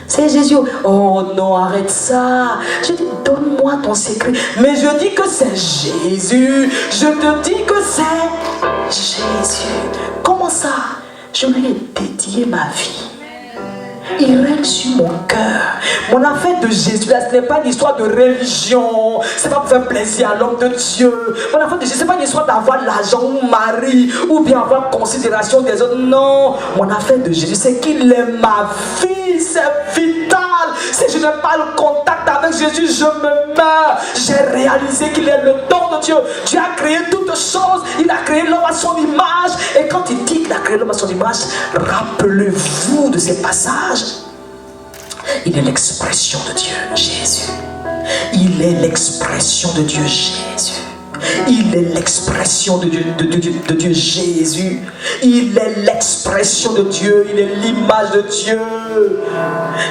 C'est Jésus. Oh non, arrête ça. Je dis, donne-moi ton secret. Mais je dis que c'est Jésus. Je te dis que c'est Jésus. Comment ça? Je lui ai dédié ma vie. Il règne sur mon cœur. Mon affaire de Jésus, là, ce n'est pas une histoire de religion. Ce n'est pas pour faire plaisir à l'homme de Dieu. Mon affaire de Jésus, ce n'est pas une histoire d'avoir l'argent ou mari ou bien avoir considération des autres. Non, mon affaire de Jésus, c'est qu'il est ma vie. C'est vital. Si je n'ai pas le contact avec Jésus, je me meurs. J'ai réalisé qu'il est le don de Dieu. Dieu a créé toutes choses. Il a créé l'homme à son image. Et quand il dit qu'il a créé l'homme à son image, rappelez-vous de ces passages. Il est l'expression de Dieu, Jésus. Il est l'expression de Dieu, Jésus. Il est l'expression de Dieu, Jésus. Il est l'expression de Dieu. Il est l'image de Dieu.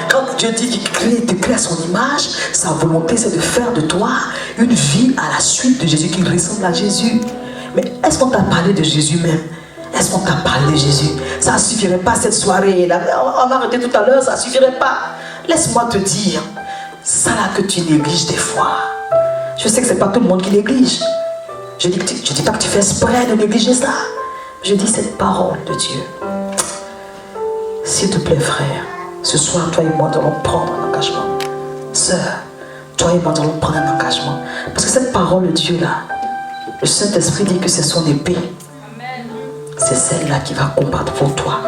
Quand Dieu dit qu'il te crée à son image, sa volonté c'est de faire de toi une vie à la suite de Jésus qui ressemble à Jésus. Mais est-ce qu'on t'a parlé de Jésus même? Est-ce qu'on t'a parlé de Jésus? Ça ne suffirait pas cette soirée là. On va arrêter tout à l'heure, ça ne suffirait pas. Laisse-moi te dire, ça là que tu négliges des fois. Je sais que ce n'est pas tout le monde qui néglige. Je ne dis pas que tu fais exprès de négliger ça. Je dis cette parole de Dieu. S'il te plaît, frère, ce soir, toi et moi, nous allons prendre un engagement. Sœur, toi et moi, nous allons prendre un engagement. Parce que cette parole de Dieu là, le Saint-Esprit dit que c'est son épée. C'est celle-là qui va combattre pour toi.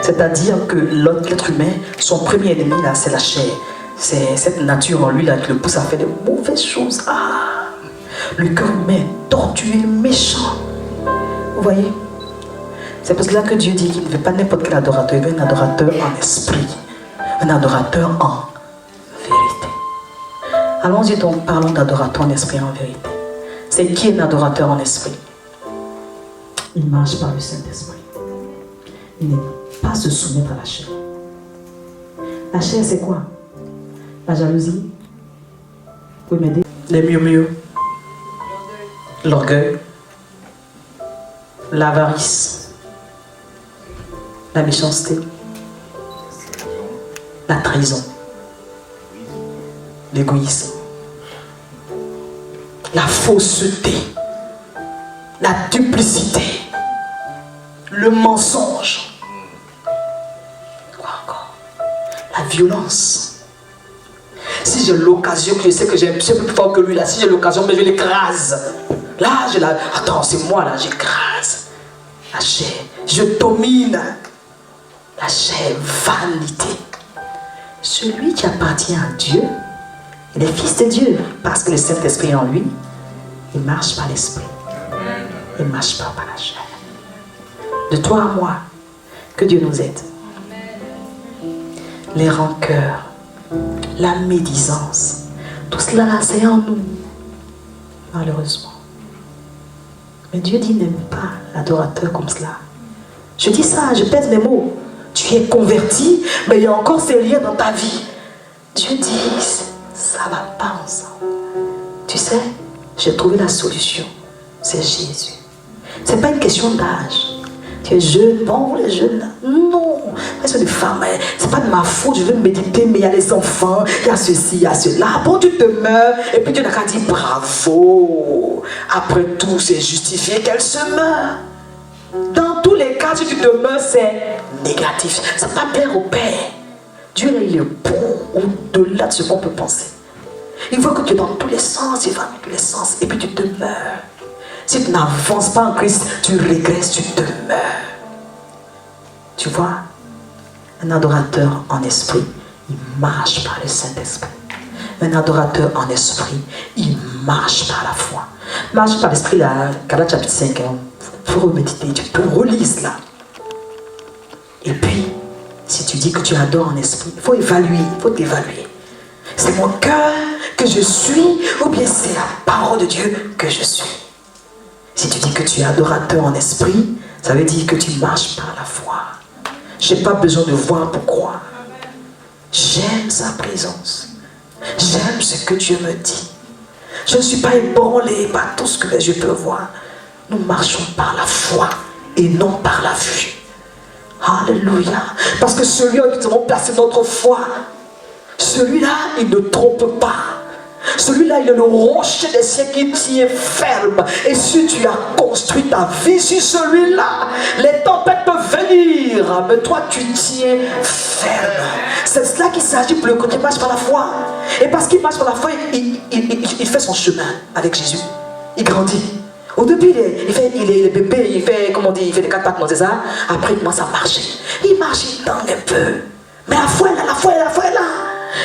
C'est-à-dire que l'être humain, son premier ennemi là, c'est la chair. C'est cette nature en lui là qui le pousse à faire de mauvaises choses. Ah, le cœur humain tortué, méchant. Vous voyez? C'est parce que là que Dieu dit qu'il ne veut pas n'importe quel adorateur, il veut un adorateur en esprit, un adorateur en vérité. Allons-y donc, parlons d'adorateur en esprit et en vérité. C'est qui un adorateur en esprit? Il marche par le Saint-Esprit. Il n'est pas se soumettre à la chair. La chair, c'est quoi? La jalousie. Vous pouvez m'aider? Les murmures. L'orgueil. L'avarice. La méchanceté. La trahison. L'égoïsme. La fausseté. La duplicité. Le mensonge. Quoi encore? La violence. Si j'ai l'occasion, que je sais que j'ai un peu plus fort que lui, là, si j'ai l'occasion, mais je l'écrase. Là, je la... Attends, c'est moi, là, j'écrase. La chair, je domine. La chair, vanité. Celui qui appartient à Dieu, il est fils de Dieu, parce que le Saint-Esprit en lui, il marche par l'Esprit. Il ne marche pas par la chair. De toi à moi, que Dieu nous aide. Les rancœurs, la médisance, tout cela là, c'est en nous, malheureusement. Mais Dieu dit n'aime pas l'adorateur comme cela. Je dis ça, je pèse mes mots. Tu es converti, mais il y a encore ces liens dans ta vie. Dieu dit, ça ne va pas ensemble. Tu sais, j'ai trouvé la solution. C'est Jésus. Ce n'est pas une question d'âge. Tu es jeune, bon, les jeunes là. Non, c'est des femmes, c'est pas de ma faute, je veux méditer, mais il y a les enfants, il y a ceci, il y a cela. Bon, tu te meurs, et puis tu n'as qu'à dire bravo. Après tout, c'est justifié qu'elle se meurt. Dans tous les cas, si tu te meurs, c'est négatif. Ça ne va pas plaire au Père. Dieu, là, il est bon au-delà de ce qu'on peut penser. Il veut que tu es dans tous les sens, il va dans tous les sens, et puis tu te meurs. Si tu n'avances pas en Christ, tu régresses, tu te meurs. Tu vois, un adorateur en esprit, il marche par le Saint-Esprit. Un adorateur en esprit, il marche par la foi. Marche par l'esprit, là, Galates chapitre 5, il faut reméditer, tu peux relire cela. Et puis, si tu dis que tu adores en esprit, il faut évaluer, il faut t'évaluer. C'est mon cœur que je suis, ou bien c'est la parole de Dieu que je suis. Si tu dis que tu es adorateur en esprit, ça veut dire que tu marches par la foi. Je n'ai pas besoin de voir pourquoi. J'aime sa présence. J'aime ce que Dieu me dit. Je ne suis pas ébranlé par tout ce que les yeux peuvent voir. Nous marchons par la foi et non par la vue. Alléluia. Parce que celui en qui nous avons placé notre foi, celui-là, il ne trompe pas. Celui-là, il est le rocher des siècles qui tient ferme. Et si tu as construit ta vie sur celui-là, les tempêtes peuvent venir, mais toi, tu tiens ferme. C'est cela qu'il s'agit pour le côté marche par la foi. Et parce qu'il marche par la foi, il fait son chemin avec Jésus. Il grandit. Au début, il est bébé, il fait, comment on dit, il fait des 4 pattes, non, c'est ça. Après, il commence à marcher. Il marche, il tangue un peu. Mais la foi est là, la foi est là, la foi est là.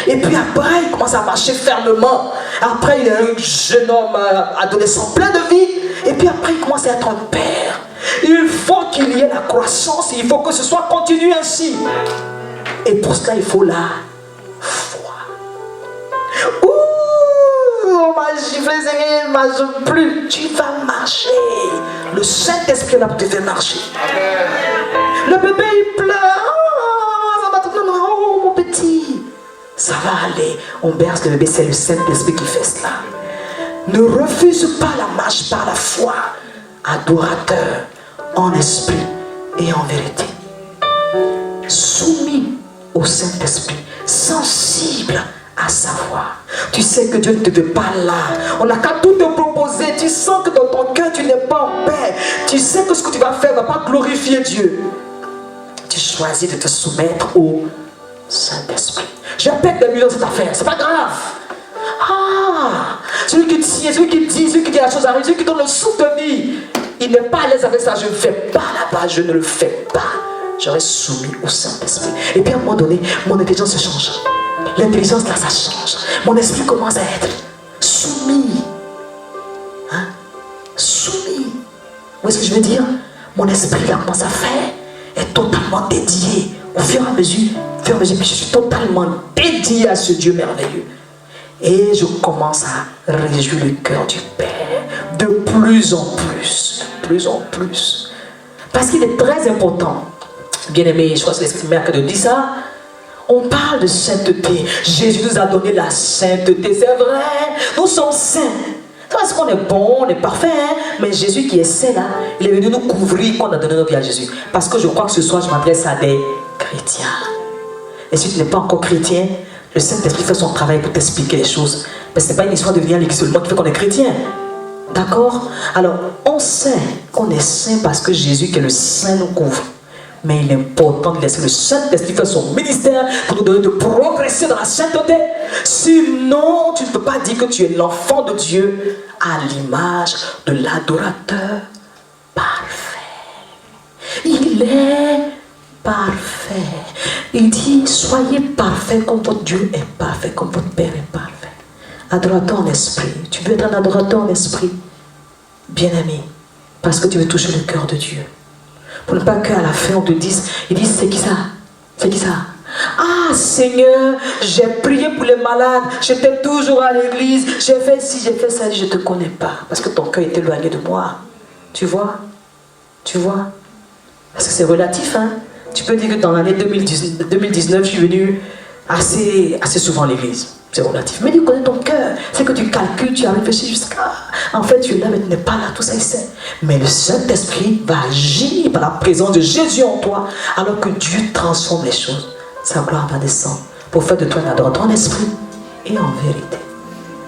Et puis après, il commence à marcher fermement. Après, il est un jeune homme adolescent plein de vie. Et puis après, il commence à être un père. Il faut qu'il y ait la croissance. Il faut que ce soit continu ainsi. Et pour cela, il faut la foi. Ouh, on m'a giflé, Seigneur, m'a plus. Tu vas marcher. Le Saint-Esprit est là pour te faire marcher. Le bébé, il pleure. Oh, mon petit. Ça va aller, on berce le bébé, c'est le Saint-Esprit qui fait cela. Ne refuse pas la marche par la foi, adorateur en esprit et en vérité. Soumis au Saint-Esprit, sensible à sa voix. Tu sais que Dieu ne te veut pas là. On n'a qu'à tout te proposer. Tu sens que dans ton cœur, tu n'es pas en paix. Tu sais que ce que tu vas faire ne va pas glorifier Dieu. Tu choisis de te soumettre au Saint-Esprit. Je pète des millions de cette affaire, c'est pas grave. Ah, celui qui tient, celui qui dit, celui qui dit la chose arrive, celui qui donne le souffle de vie, il n'est pas à l'aise avec ça. Je ne fais pas là-bas, je ne le fais pas. Je reste soumis au Saint-Esprit. Et puis à un moment donné, mon intelligence se change. L'intelligence là, ça change. Mon esprit commence à être soumis. Hein? Soumis. Vous voyez ce que je veux dire? Mon esprit là commence à faire, est totalement dédié. Au fur et à mesure, je suis totalement dédié à ce Dieu merveilleux. Et je commence à réjouir le cœur du Père de plus en plus, de plus en plus. Parce qu'il est très important, bien aimé, je crois que c'est l'Esprit mère qui dit ça. On parle de sainteté. Jésus nous a donné la sainteté, c'est vrai. Nous sommes saints. Parce qu'on est bon, on est parfait, hein? Mais Jésus qui est saint là, il est venu nous couvrir quand on a donné notre vie à Jésus. Parce que je crois que ce soir, je m'adresse à des chrétiens. Et si tu n'es pas encore chrétien, le Saint-Esprit fait son travail pour t'expliquer les choses. Mais ce n'est pas une histoire de venir à l'église seulement qui fait qu'on est chrétien. D'accord? Alors, on sait qu'on est saint parce que Jésus, qui est le saint, nous couvre. Mais il est important de laisser le Saint-Esprit faire son ministère pour nous donner de progresser dans la sainteté. Sinon, tu ne peux pas dire que tu es l'enfant de Dieu à l'image de l'adorateur parfait. Il est parfait. Il dit, soyez parfait comme votre Dieu est parfait, comme votre Père est parfait. Adorateur en esprit. Tu veux être un adorateur en esprit, bien-aimé, parce que tu veux toucher le cœur de Dieu. Pour ne pas qu'à la fin on te dise, ils disent, c'est qui ça? C'est qui ça? Ah Seigneur, j'ai prié pour les malades, j'étais toujours à l'église, j'ai fait ci, j'ai fait ça, je ne te connais pas, parce que ton cœur est éloigné de moi. Tu vois? Tu vois? Parce que c'est relatif, hein? Tu peux dire que dans l'année 2019, je suis venu assez souvent à l'église. C'est relatif. Mais tu connais ton cœur. C'est que tu calcules, tu as réfléchi jusqu'à... En fait, tu es là, mais tu n'es pas là, tout ça, il sait. Mais le Saint-Esprit va agir par la présence de Jésus en toi, alors que Dieu transforme les choses. Sa gloire va descendre pour faire de toi un adorateur en esprit et en vérité.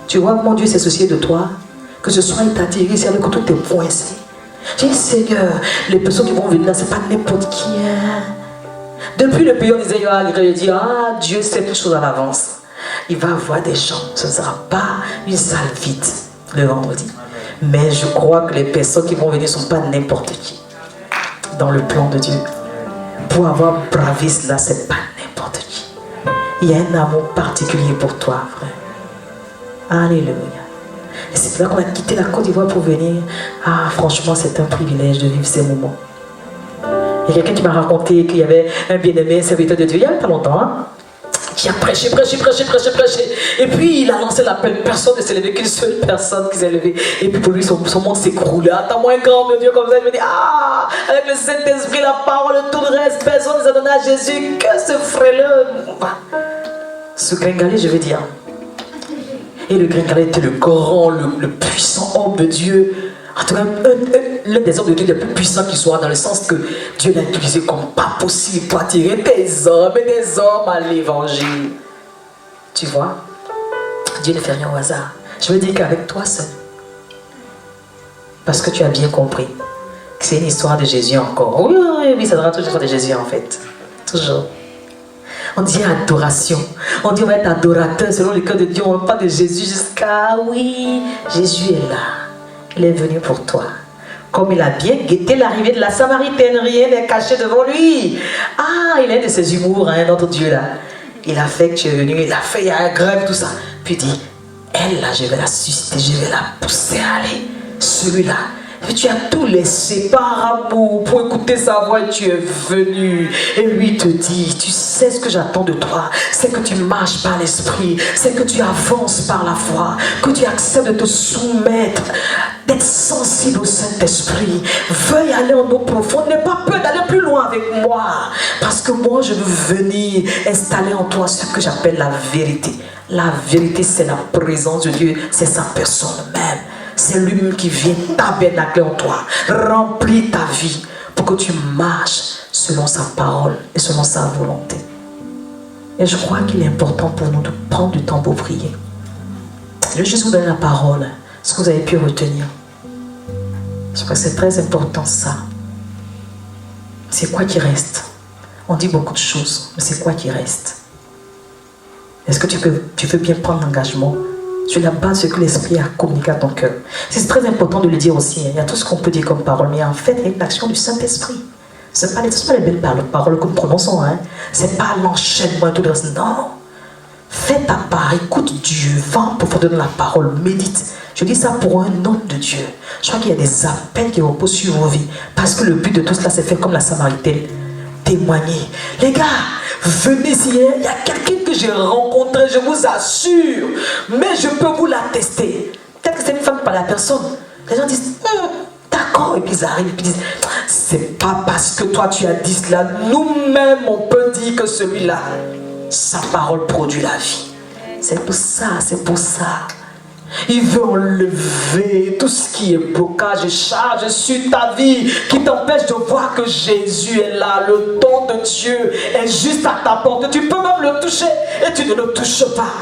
Tu vois comment Dieu s'est soucié de toi? Que ce soit il t'a tiré ici avec tout tes points. J'ai dit, Seigneur, les personnes qui vont venir là, ce n'est pas n'importe qui. Hein? Depuis le pays, on disait, il dit, ah, Dieu sait toutes choses à l'avance. Il va avoir des gens, ce ne sera pas une salle vide le vendredi. Mais je crois que les personnes qui vont venir ne sont pas n'importe qui dans le plan de Dieu. Pour avoir bravé cela, ce n'est pas n'importe qui. Il y a un amour particulier pour toi, frère. Alléluia. Et c'est là qu'on a quitté la Côte d'Ivoire pour venir. Ah, franchement, c'est un privilège de vivre ces moments. Il y a quelqu'un qui m'a raconté qu'il y avait un bien-aimé, un serviteur de Dieu, il n'y a pas longtemps, hein, qui a prêché. Et puis il a lancé l'appel, personne ne s'est levé, qu'une seule personne qui s'est levée. Et puis pour lui, son monde s'écroulait. Attends-moi un grand de Dieu comme ça. Il me dit, ah, avec le Saint-Esprit, la parole, tout le reste, personne ne les a donné à Jésus. Que ce frère-là. Ce gringalet, je vais dire. Et le gringalet était le grand, le puissant homme de Dieu. En tout cas, l'un des hommes de Dieu les plus puissants qui soit, dans le sens que Dieu l'a utilisé comme pas possible pour attirer des hommes et des hommes à l'évangile. Tu vois, Dieu ne fait rien au hasard. Je veux dire qu'avec toi seul, parce que tu as bien compris que c'est une histoire de Jésus encore. Oui, ça sera toujours l'histoire de Jésus en fait. Toujours. On dit adoration. On dit on va être adorateur selon le cœur de Dieu. On parle de Jésus jusqu'à oui, Jésus est là. Il est venu pour toi. Comme il a bien guetté l'arrivée de la Samaritaine, rien n'est caché devant lui. Ah, il est de ses humours, hein, notre Dieu là. Il a fait que tu es venu, il a fait, il y a un grève, tout ça. Puis il dit, elle là, je vais la susciter, je vais la pousser à aller. Celui-là. Et tu as tout laissé par amour pour écouter sa voix et tu es venu. Et lui te dit, tu sais ce que j'attends de toi. C'est que tu marches par l'esprit. C'est que tu avances par la foi. Que tu acceptes de te soumettre. D'être sensible au Saint-Esprit. Veuille aller en eau profonde. N'aie pas peur d'aller plus loin avec moi. Parce que moi je veux venir installer en toi ce que j'appelle la vérité. La vérité c'est la présence de Dieu. C'est sa personne même. C'est lui-même qui vient tabernacler en toi, remplir ta vie pour que tu marches selon sa parole et selon sa volonté. Et je crois qu'il est important pour nous de prendre du temps pour prier. Je vais juste vous donner la parole, ce que vous avez pu retenir. Je crois que c'est très important ça. C'est quoi qui reste? On dit beaucoup de choses, mais c'est quoi qui reste? Est-ce que tu veux bien prendre l'engagement sur la base de ce que l'Esprit a communiqué à ton cœur? C'est très important de le dire aussi. Il y a tout ce qu'on peut dire comme parole, mais en fait, il y a une action du Saint-Esprit. Ce n'est pas les belles paroles que nous prononçons. Hein. Ce n'est pas l'enchaînement et tout le reste. Non. Fais ta part, écoute Dieu, va en profondeur dans la parole, médite. Je dis ça pour un homme de Dieu. Je crois qu'il y a des appels qui reposent sur vos vies. Parce que le but de tout cela, c'est faire comme la Samaritaine. Témoigner. Les gars, venez ici. Il y a quelqu'un que j'ai rencontré, je vous assure. Mais je peux vous l'attester. Peut-être que c'est une femme par la personne. Les gens disent, d'accord. Et puis ils arrivent et puis disent, c'est pas parce que toi tu as dit cela. Nous-mêmes, on peut dire que celui-là. sa parole produit la vie. C'est pour ça, c'est pour ça. Il veut enlever tout ce qui est blocage et charge sur ta vie qui t'empêche de voir que Jésus est là. Le don de Dieu est juste à ta porte. Tu peux même le toucher et tu ne le touches pas.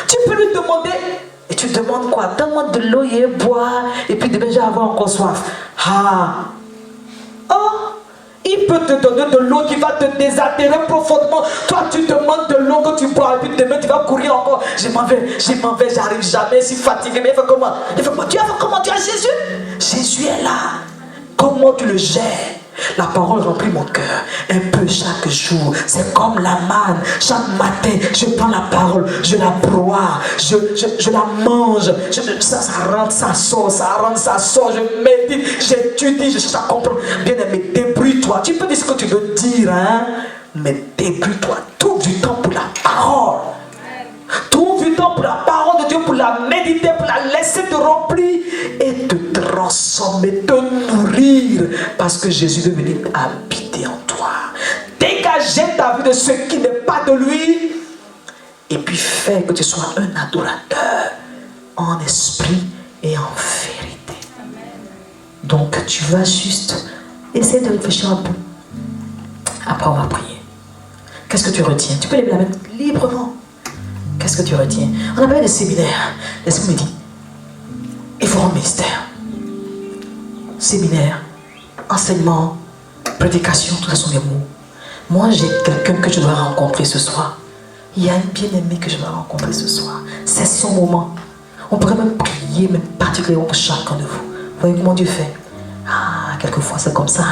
Tu peux lui demander et tu demandes quoi? Donne-moi de l'eau et boire et puis demain je vais avoir encore soif. Ah! Oh! Il peut te donner de l'eau qui va te désaltérer profondément. Toi, tu demandes de l'eau que tu bois. Et puis demain, tu vas courir encore. Je m'en vais, j'arrive jamais. Je suis fatigué. Mais il fait comment? Il fait comment? Tu as fait comment? Tu as Jésus? Jésus est là. Comment tu le gères? La parole remplit mon cœur un peu chaque jour. C'est comme la manne. Chaque matin, je prends la parole, je la broie, je la mange. Ça rentre, ça sort, ça rentre, ça sort. Je médite, j'étudie, je cherche à comprendre. Bien aimé, débrouille-toi. Tu peux dire ce que tu veux dire, hein? Mais débrouille-toi. Trouve du temps pour la parole. Trouve du temps pour la parole de Dieu, pour la méditer, pour la laisser te remplir et te transformer, te nourrir. Parce que Jésus veut venir habiter en toi. Dégager ta vie de ce qui n'est pas de lui. Et puis faire que tu sois un adorateur en esprit et en vérité. Donc tu vas juste essayer de réfléchir un peu. Après on va prier. Qu'est-ce que tu retiens? Tu peux lever la main librement. Qu'est-ce que tu retiens? On a parlé de séminaire. Laisse-moi me dire. Il faut un ministère. Séminaire, enseignement, prédication, tout ça sont des mots. Moi, j'ai quelqu'un que je dois rencontrer ce soir. Il y a un bien-aimé que je dois rencontrer ce soir. C'est son moment. On pourrait même prier, même particulièrement pour chacun de vous. Vous voyez comment Dieu fait? Ah, quelquefois c'est comme ça.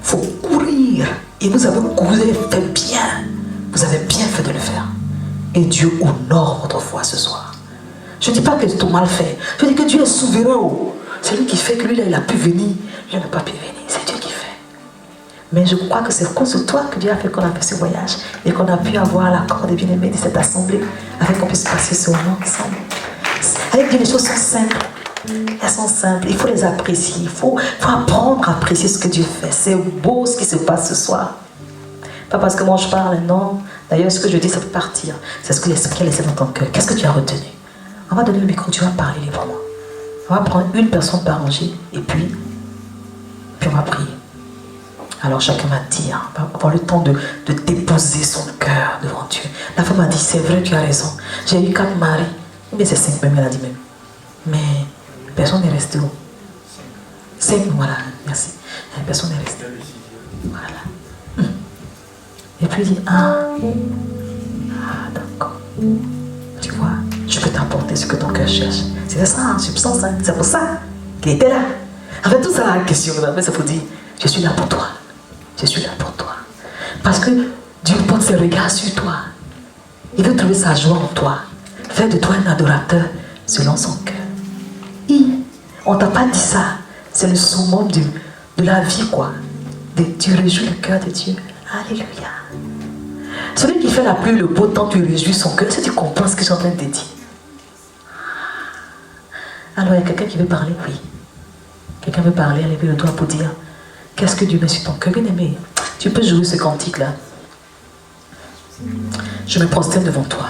Il faut courir. Et vous avez fait bien. Vous avez bien fait de le faire. Et Dieu honore votre foi ce soir. Je ne dis pas que c'est tout mal fait. Je dis que Dieu est souverain. C'est lui qui fait que lui, là, il a pu venir. Lui, il n'a pas pu venir. C'est Dieu qui fait. Mais je crois que c'est à cause de toi que Dieu a fait qu'on a fait ce voyage. Et qu'on a pu avoir l'accord des bien-aimés de cette assemblée. Avec qu'on puisse passer ce moment ensemble. Avec Dieu, les choses sont simples. Elles sont simples. Il faut les apprécier. Il faut apprendre à apprécier ce que Dieu fait. C'est beau ce qui se passe ce soir. Pas parce que moi je parle, non. D'ailleurs, ce que je dis, ça peut partir. C'est ce que l'Esprit a laissé dans ton cœur. Qu'est-ce que tu as retenu? On va donner le micro, tu vas parler librement. On va prendre une personne par rangée et puis on va prier. Alors chacun va dire, on va avoir le temps de déposer son cœur devant Dieu. La femme a dit, c'est vrai, tu as raison. J'ai eu 4 maris. Mais c'est 5 même, elle a dit même. Mais personne n'est resté où? 5, voilà, merci. Personne n'est resté. Voilà. Et puis il dit, d'accord. Tu vois, je peux t'apporter ce que ton cœur cherche. C'est ça, hein, substance, hein. C'est pour ça qu'il était là. En fait, tout ça, la question, c'est pour dire, je suis là pour toi. Je suis là pour toi. Parce que Dieu porte ses regards sur toi. Il veut trouver sa joie en toi. Faire de toi un adorateur selon son cœur. On ne t'a pas dit ça. C'est le summum de la vie, quoi. Tu réjouis le cœur de Dieu. Alléluia. Celui qui fait la pluie, le beau temps, tu réjouis son cœur. Est-ce que tu comprends ce que je suis en train de te dire? Alors, il y a quelqu'un qui veut parler? Oui. Quelqu'un veut parler, lever le doigt pour dire qu'est-ce que Dieu met sur ton cœur? Bien aimé, tu peux jouer ce cantique-là. Je me prosterne devant toi.